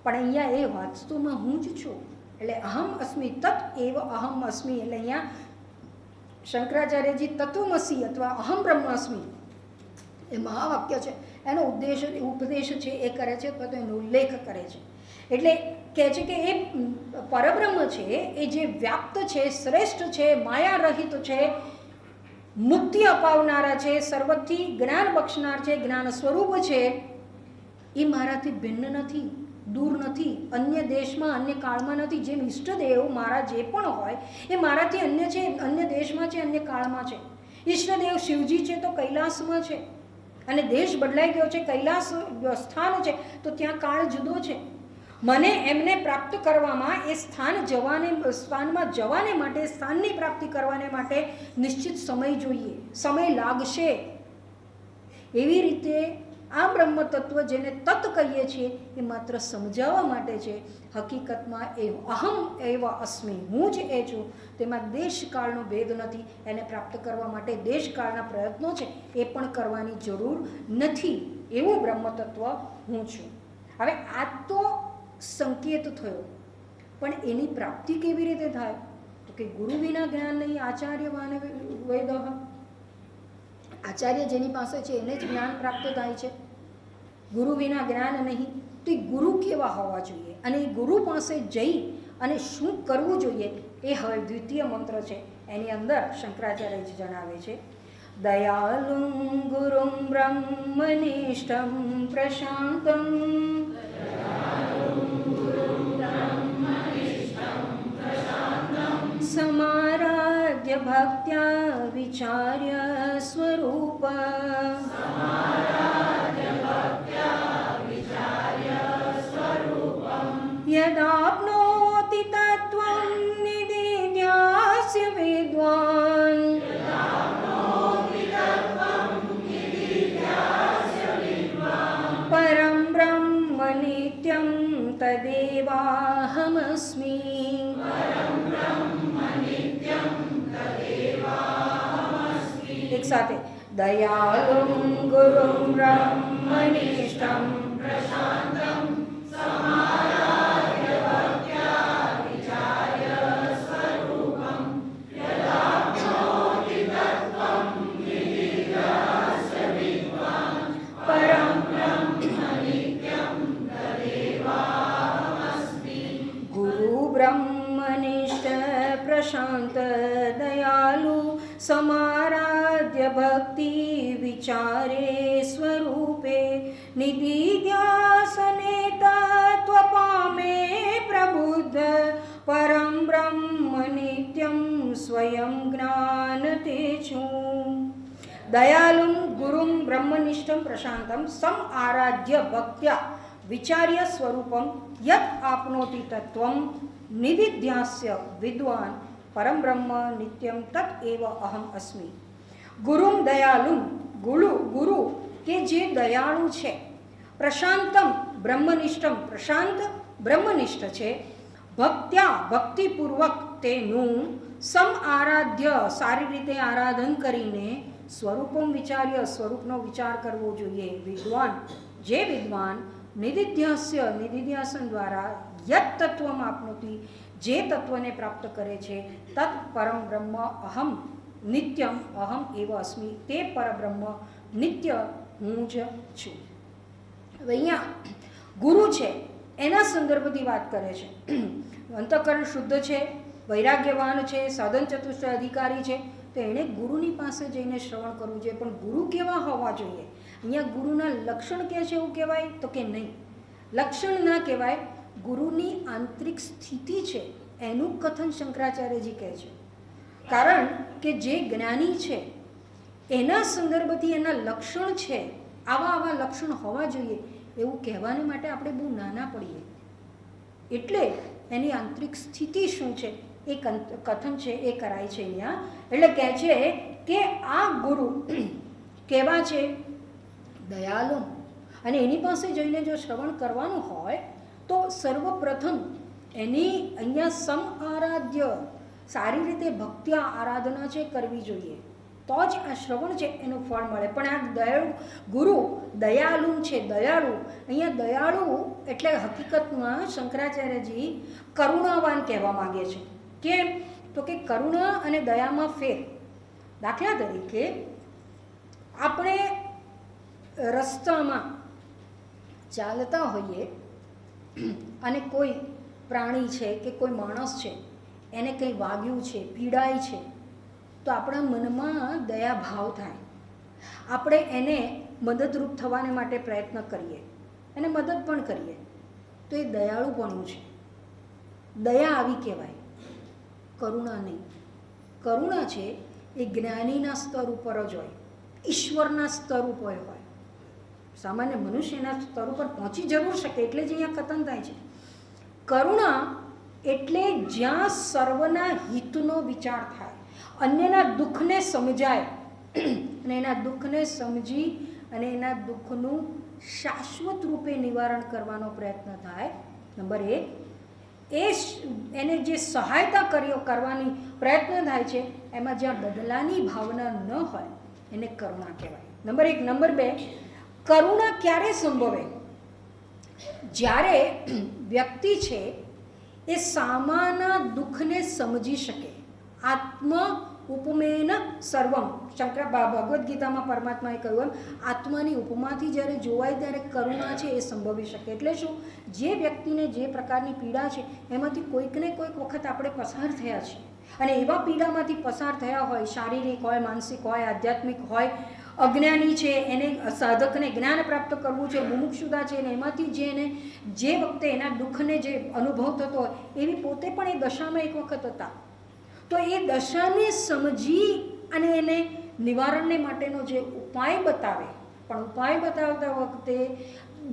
પણ અહીંયા એ વાસ્તવમાં હું જ છું. એટલે અહમ અસ્મિ, તત એવ અહમ અસ્મિ. એટલે અહીંયા શંકરાચાર્યજી તત્વમસી અથવા અહમ બ્રહ્માસ્મિ એ મહાવાક્ય છે, એનો ઉપદેશ છે એ કરે છે, અથવા તો એનો ઉલ્લેખ કરે છે. એટલે કહે છે કે એ પરબ્રહ્મ છે એ જે વ્યાપ્ત છે, શ્રેષ્ઠ છે, માયા રહિત છે, મુક્તિ અપાવનારા છે, સર્વથી જ્ઞાન બક્ષનાર છે, જ્ઞાન સ્વરૂપ છે. એ મારાથી ભિન્ન નથી, દૂર નથી, અન્ય દેશમાં, અન્ય કાળમાં નથી. જેમ ઈષ્ટદેવ મારા જે પણ હોય એ મારાથી અન્ય છે, અન્ય દેશમાં છે, અન્ય કાળમાં છે. ઈષ્ટદેવ શિવજી છે તો કૈલાસમાં છે, અને દેશ બદલાઈ ગયો છે, કૈલાસ સ્થાન છે તો ત્યાં કાળ જુદો છે. મને એમને પ્રાપ્ત કરવામાં, એ સ્થાનમાં જવાને માટે, સ્થાનની પ્રાપ્તિ કરવાને માટે નિશ્ચિત સમય જોઈએ, સમય લાગશે. એવી રીતે આ બ્રહ્મ તત્વ જેને તત્ કહીએ છીએ એ માત્ર સમજાવવા માટે છે. હકીકતમાં એ અહમ એવ અસ્મિ, હું જ એ છું. તેમાં દેશકાળનો ભેદ નથી. એને પ્રાપ્ત કરવા માટે દેશકાળના પ્રયત્નો છે એ પણ કરવાની જરૂર નથી. એવું બ્રહ્મ તત્વ હું છું. હવે આ તો સંકેત થયો, પણ એની પ્રાપ્તિ કેવી રીતે થાય? તો કે ગુરુ વિના જ્ઞાન નહીં, આચાર્ય વાને વૈદહ. આચાર્ય જેની પાસે છે એને જ જ્ઞાન પ્રાપ્ત થાય છે, ગુરુ વિના જ્ઞાન નહીં. તો એ ગુરુ કેવા હોવા જોઈએ, અને એ ગુરુ પાસે જઈ અને શું કરવું જોઈએ એ હવે દ્વિતીય મંત્ર છે એની અંદર શંકરાચાર્યજી જણાવે છે. દયાલું ગુરુમ બ્રહ્મનિષ્ઠમ પ્રશાંતમ સમારાધ્ય ભક્ત્યા વિચાર્ય સ્વરૂપ યદાપ્નોતિ તત્વં નિદિધ્યાસ્ય વિદ્વાન પરમ બ્રહ્મ નિત્યં તદેવાહમસ્મિ. એક સાથે દયાલું ગુરું બ્રહ્મનિષ્ઠં પ્રશાંતં સમારાધ્ય ભક્ત્યા વિચાર્ય સ્વરૂપં યદાપ્નોતિ તત્વં નિદિધ્યાસ્ય વિદ્વાન પરમ બ્રહ્મ નિત્યં તદેવાહમસ્મિ. ગુરુ બ્રહ્મનિષ્ઠ પ્રશાંત દયાલુ સમારાધ્ય ભક્તિ વિચારે સ્વરૂપે નિદિધ્યાસને તત્વ પામે પ્રબુદ્ધ પરમ બ્રહ્મ નિત્યં સ્વયં જ્ઞાન તે છું. દયાલું ગુરુમ બ્રહ્મનિષ્ઠમ પ્રશાંતમ સમ આરાધ્ય ભક્ત્યા વિચાર્ય સ્વરૂપમ યત આપનોતિ તત્વં નિદિધ્યાસ્ય વિદ્વાન પરમ બ્રહ્મ નિત્યમ તત એવ અહમ અસ્મિ. ગુરુમ દયાલું, ગુરુ કે જે દયાળુ છે, પ્રશાંતમ બ્રહ્મનિષ્ઠમ, પ્રશાંત બ્રહ્મનિષ્ઠ છે, ભક્ત્યા ભક્તિપૂર્વક તેનું સમ આરાધ્ય, સારી રીતે આરાધન કરીને સ્વરૂપમ વિચાર્ય, સ્વરૂપનો વિચાર કરવો જોઈએ. વિદ્વાન, જે વિદ્વાન નિધિધ્યાસ્ય, નિધિધ્યાસન દ્વારા યત તત્વમ આપનોતી, જે તત્વને પ્રાપ્ત કરે છે, તત્ પરમ બ્રહ્મ અહમ નિત્યમ અહમ એવ અસ્મિ, તે પરબ્રહ્મ નિત્ય હું જ છું. હવે અહીંયા ગુરુ છે એના સંદર્ભથી વાત કરે છે. અંતઃકરણ શુદ્ધ છે, વૈરાગ્યવાન છે, સાધન ચતુષ્ટય અધિકારી છે, તો એણે ગુરુની પાસે જઈને શ્રવણ કરવું જોઈએ. પણ ગુરુ કેવા હોવા જોઈએ? અહીંયા ગુરુના લક્ષણ કહે છે એવું કહેવાય તો કે નહીં, લક્ષણ ના કહેવાય. ગુરુની આંતરિક સ્થિતિ છે એનું કથન શંકરાચાર્યજી કહે છે. કારણ કે જે જ્ઞાની છે એના સંદર્ભથી એના લક્ષણ છે, આવા લક્ષણ હોવા જોઈએ એવું કહેવાને માટે આપણે બહુ નાના પડીએ. એટલે એની આંતરિક સ્થિતિ શું છે એ કથન છે એ કરાય છે અહીંયા. એટલે કહે છે કે આ ગુરુ કેવા છે? દયાલુ. અને એની પાસે જઈને જો શ્રવણ કરવાનું હોય તો સર્વપ્રથમ એની અહીંયા સમ આરાધ્ય, સારી રીતે ભક્તિ આરાધના છે કરવી જોઈએ, તો જ આ શ્રવણ છે એનું ફળ મળે. પણ આ દયાળુ ગુરુ દયાળુ છે. દયાળુ, અહીંયા દયાળુ એટલે હકીકતમાં શંકરાચાર્યજી કરુણાવાન કહેવા માગે છે. કેમ? તો કે કરુણા અને દયામાં ફેર. દાખલા તરીકે આપણે રસ્તામાં ચાલતા હોઈએ અને કોઈ પ્રાણી છે કે કોઈ માણસ છે એને કંઈ વાગ્યું છે, પીડાય છે, તો આપણા મનમાં દયાભાવ થાય. આપણે એને મદદરૂપ થવાને માટે પ્રયત્ન કરીએ, એને મદદ પણ કરીએ, તો એ દયાળુપણું છે. દયા આવી કહેવાય, કરુણા નહીં. કરુણા છે એ જ્ઞાનીના સ્તર ઉપર જ હોય, ઈશ્વરના સ્તર ઉપર હોય. સામાન્ય મનુષ્યના સ્તર ઉપર પહોંચી જરૂર શકે, એટલે જ અહીંયા કથન થાય છે. કરુણા એટલે જ્યાં સર્વના હિતનો વિચાર થાય, અન્યના દુઃખને સમજાય અને એના દુઃખને સમજી અને એના દુઃખનું શાશ્વત રૂપે નિવારણ કરવાનો પ્રયત્ન થાય. નંબર 1, એને જે સહાયતા કરવાની પ્રયત્ન થાય છે એમાં જ્યાં બદલાની ભાવના ન હોય એને કરુણા કહેવાય. નંબર 1. નંબર 2, કરુણા ક્યારે સંભવે? જ્યારે વ્યક્તિ છે એ સામાના દુઃખને સમજી શકે. આત્મ ઉપમેન સર્વમ, ભગવદ્ ગીતામાં પરમાત્માએ કહ્યું એમ આત્માની ઉપમાથી જ્યારે જોવાય ત્યારે કરુણા છે એ સંભવી શકે. એટલે શું? જે વ્યક્તિને જે પ્રકારની પીડા છે એમાંથી કોઈકને કોઈક વખત આપણે પસાર થયા છીએ, અને એવા પીડામાંથી પસાર થયા હોય, શારીરિક હોય, માનસિક હોય, આધ્યાત્મિક હોય, અજ્ઞાની છે એને સાધકને જ્ઞાન પ્રાપ્ત કરવું છે, મુમુક્ષુતા છે, અને એમાંથી જે વખતે એના દુઃખને જે અનુભવ થતો હોય એવી પોતે પણ એ દશામાં એક વખત હતા. તો એ દશાને સમજી અને એને નિવારણને માટેનો જે ઉપાય બતાવે, પણ ઉપાય બતાવતા વખતે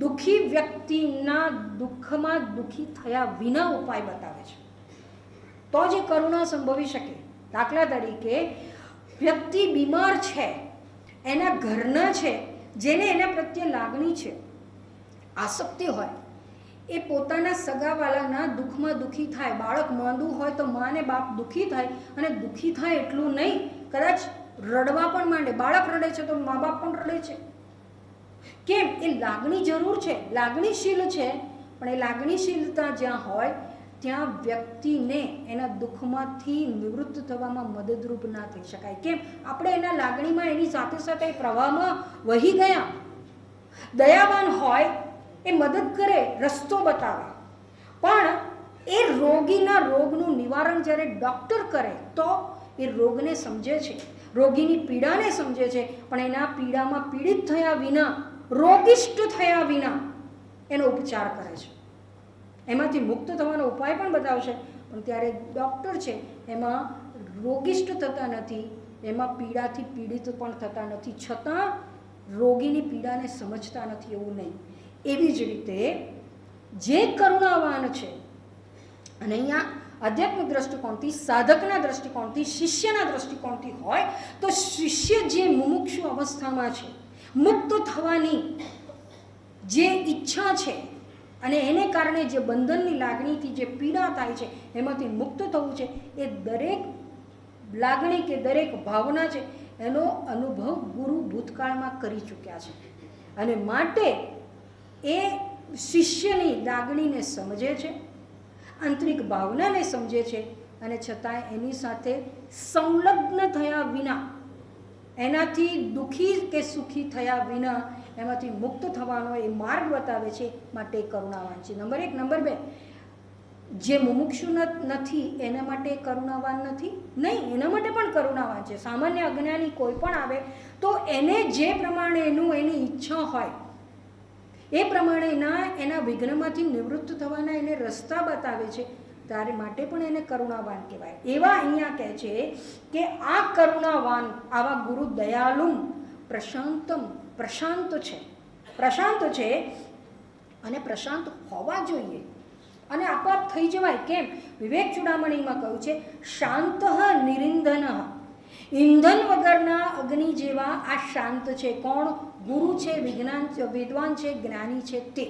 દુઃખી વ્યક્તિના દુઃખમાં દુઃખી થયા વિના ઉપાય બતાવે છે, તો જ કરુણા સંભવી શકે. દાખલા તરીકે વ્યક્તિ બીમાર છે, એના ઘરના છે જેને એના પ્રત્યે લાગણી છે, આસક્તિ હોય, એ પોતાના સગાવાલાના દુઃખમાં દુઃખી થાય. બાળક માંદું હોય તો મા ને બાપ દુઃખી થાય, અને દુઃખી થાય એટલું નહીં, કદાચ રડવા પણ માંડે. બાળક રડે છે તો મા બાપ પણ રડે છે. કેમ? એ લાગણી જરૂર છે, લાગણીશીલ છે, પણ એ લાગણીશીલતા જ્યાં હોય ત્યાં વ્યક્તિને એના દુઃખમાંથી નિવૃત્ત થવામાં મદદરૂપ ના થઈ શકાય. કેમ? આપણે એના લાગણીમાં એની સાથે સાથે પ્રવાહમાં વહી ગયા. દયાવાન હોય એ મદદ કરે, રસ્તો બતાવે, પણ એ રોગીના રોગનું નિવારણ જ્યારે ડૉક્ટર કરે તો એ રોગને સમજે છે, રોગીની પીડાને સમજે છે, પણ એના પીડામાં પીડિત થયા વિના, રોગિષ્ટ થયા વિના એનો ઉપચાર કરે છે. એમાંથી મુક્ત થવાનો ઉપાય પણ બતાવશે, પણ ત્યારે ડૉક્ટર છે એમાં રોગિષ્ટ થતા નથી, એમાં પીડાથી પીડિત પણ થતા નથી, છતાં રોગીની પીડાને સમજતા નથી એવું નહીં. એવી જ રીતે જે કરુણાવાન છે, અને અહીંયા આધ્યાત્મિક દ્રષ્ટિકોણથી, સાધકના દ્રષ્ટિકોણથી, શિષ્યના દ્રષ્ટિકોણથી હોય તો શિષ્ય જે મુમુક્ષુ અવસ્થામાં છે, મુક્ત થવાની જે ઈચ્છા છે, અને એને કારણે જે બંધનની લાગણીથી જે પીડા થાય છે એમાંથી મુક્ત થવું છે, એ દરેક લાગણી કે દરેક ભાવના છે એનો અનુભવ ગુરુ ભૂતકાળમાં કરી ચૂક્યા છે અને માટે એ શિષ્યની લાગણીને સમજે છે, આંતરિક ભાવનાને સમજે છે અને છતાંય એની સાથે સંલગ્ન થયા વિના, એનાથી દુઃખી કે સુખી થયા વિના એમાંથી મુક્ત થવાનો એ માર્ગ બતાવે છે, માટે કરુણાવાન છે. નંબર 1. નંબર 2, જે મુમુક્ષુ નથી એના માટે કરુણાવાન નથી નહીં, એના માટે પણ કરુણાવાન છે. સામાન્ય અજ્ઞાની કોઈ પણ આવે તો એને જે પ્રમાણે એની ઈચ્છા હોય એ પ્રમાણેના એના વિઘ્નમાંથી નિવૃત્ત થવાના એને રસ્તા બતાવે છે, તારે માટે પણ એને કરુણાવાન કહેવાય. એવા અહીંયા કહે છે કે આ કરુણાવાન, આવા ગુરુ દયાલુમ પ્રશાંતમ, પ્રશાંત છે અને પ્રશાંત હોવા જોઈએ અને આપોઆપ થઈ જવાય. કેમ? વિવેક ચૂડામણીમાં કહ્યું છે શાંત નિરિંધન, ઈંધન વગરના અગ્નિ જેવા આ શાંત છે. કોણ? ગુરુ છે, વિદ્વાન છે, જ્ઞાની છે તે,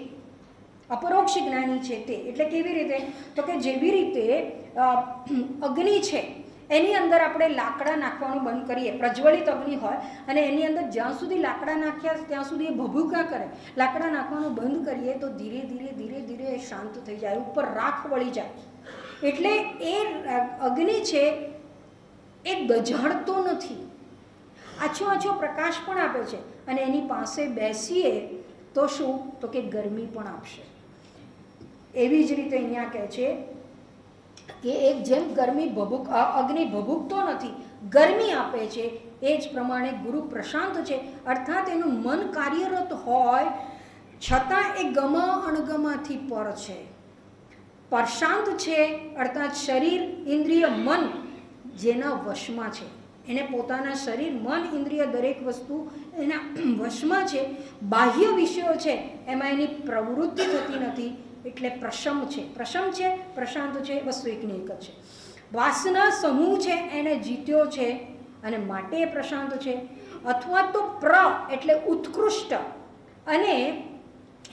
અપરોક્ષ જ્ઞાની છે તે. એટલે કેવી રીતે? તો કે જેવી રીતે અગ્નિ છે એની અંદર આપણે લાકડા નાખવાનું બંધ કરીએ, પ્રજ્વલિત અગ્નિ હોય અને એની અંદર જ્યાં સુધી લાકડા નાખ્યા ત્યાં સુધી એ ભભૂકા કરે, લાકડા નાખવાનું બંધ કરીએ તો ધીરે ધીરે ધીરે ધીરે એ શાંત થઈ જાય, ઉપર રાખ વળી જાય. એટલે એ અગ્નિ છે એ દઝાડતો નથી, આછો પ્રકાશ પણ આપે છે અને એની પાસે બેસીએ તો શું? તો કે ગરમી પણ આપશે. એવી જ રીતે અહીંયા કહે છે કે એક જેમ અગ્નિ ભભૂકતો નથી, ગરમી આપે છે, એ જ પ્રમાણે ગુરુ પ્રશાંત છે. અર્થાત એનું મન કાર્યરત હોય છતાં એ ગમા અણગમાથી પર છે. પ્રશાંત છે અર્થાત શરીર, ઇન્દ્રિય, મન જેના વશમાં છે, એને પોતાના શરીર, મન, ઇન્દ્રિય દરેક વસ્તુ એના વશમાં છે. બાહ્ય વિષયો છે એમાં એની પ્રવૃત્તિ થતી નથી, એટલે પ્રશમ છે, પ્રશાંત છે, વસ્તુ એકની એક જ છે. વાસના સમૂહ છે એને જીત્યો છે અને માટે પ્રશાંત છે. અથવા તો એટલે ઉત્કૃષ્ટ અને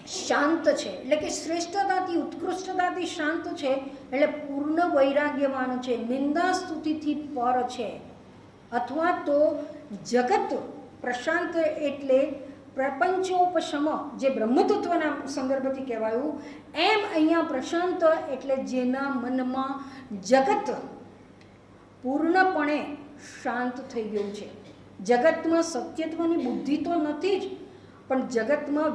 શાંત છે, એટલે કે શ્રેષ્ઠતાથી, ઉત્કૃષ્ટતાથી શાંત છે, એટલે પૂર્ણ વૈરાગ્યવાન છે, નિંદા સ્તુતિથી પર છે. અથવા તો જગત પ્રશાંત એટલે પ્રપંચોપશમ, જે બ્રહ્મતત્વના સંદર્ભથી કહેવાયું એમ અહીંયા પ્રશાંત એટલે જેના મનમાં જગત પૂર્ણપણે શાંત થઈ ગયું છે. જગતમાં સત્યત્વની બુદ્ધિ તો નથી જ, પણ જગતમાં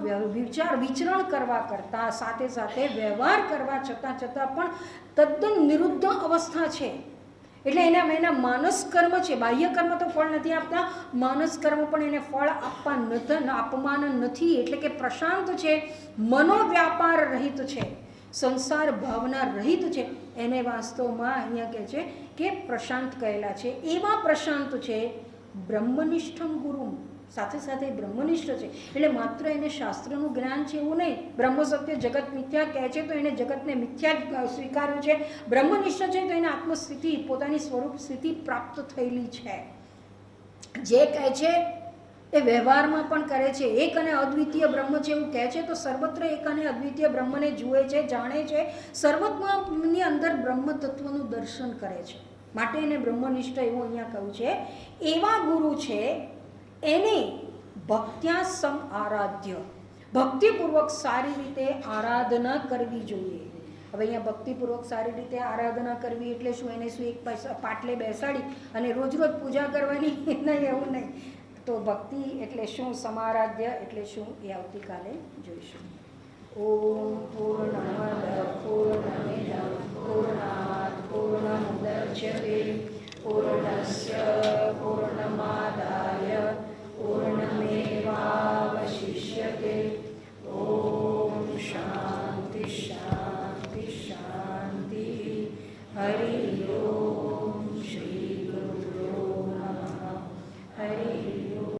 વિચરણ કરવા કરતાં સાથે સાથે વ્યવહાર કરવા છતાં પણ તદ્દન નિરુદ્ધ અવસ્થા છે. એટલે એના માનસ કર્મ છે, બાહ્ય કર્મ તો ફળ નથી આપતા, માનસ કર્મ પણ એને ફળ આપવાન નથી. એટલે કે પ્રશાંત છે, મનોવ્યાપાર રહિત છે, સંસાર ભાવના રહિત છે, એને વાસ્તવમાં અહીંયા કહે છે કે પ્રશાંત કહેલા છે. એવા પ્રશાંત છે બ્રહ્મનિષ્ઠમ ગુરુ, સાથે સાથે બ્રહ્મનિષ્ઠ છે. એટલે માત્ર એને શાસ્ત્રનું જ્ઞાન છે એવું નહીં, બ્રહ્મ સત્ય જગત મિથ્યા કહે છે તો એને જગતને મિથ્યા સ્વીકાર્યું છે. બ્રહ્મનિષ્ઠ છે તો એને આત્મસ્થિતિ, પોતાની સ્વરૂપ સ્થિતિ પ્રાપ્ત થયેલી છે. જે કહે છે એ વ્યવહારમાં પણ કરે છે. એક અને અદ્વિતીય બ્રહ્મ છે એવું કહે છે તો સર્વત્ર એક અને અદ્વિતીય બ્રહ્મને જુએ છે, જાણે છે, સર્વત્વની અંદર બ્રહ્મ તત્વનું દર્શન કરે છે, માટે એને બ્રહ્મનિષ્ઠ એવું અહીંયા કહ્યું છે. એવા ગુરુ છે એને ભક્ત્યા સમ આરાધ્ય, ભક્તિપૂર્વક સારી રીતે આરાધના કરવી જોઈએ. હવે અહીંયા ભક્તિપૂર્વક સારી રીતે આરાધના કરવી એટલે શું? એને શું એક પાટલે બેસાડી અને રોજ પૂજા કરવાની? નહીં, એવું નહીં. તો ભક્તિ એટલે શું, સમારાધ્ય એટલે શું, એ આવતીકાલે જોઈશું. ઓમ પૂર્ણમદ પૂર્ણમિદં પૂર્ણાત પૂર્ણમુદચ્યતે પૂર્ણસ્ય પૂર્ણમાદાય પૂર્ણમેવ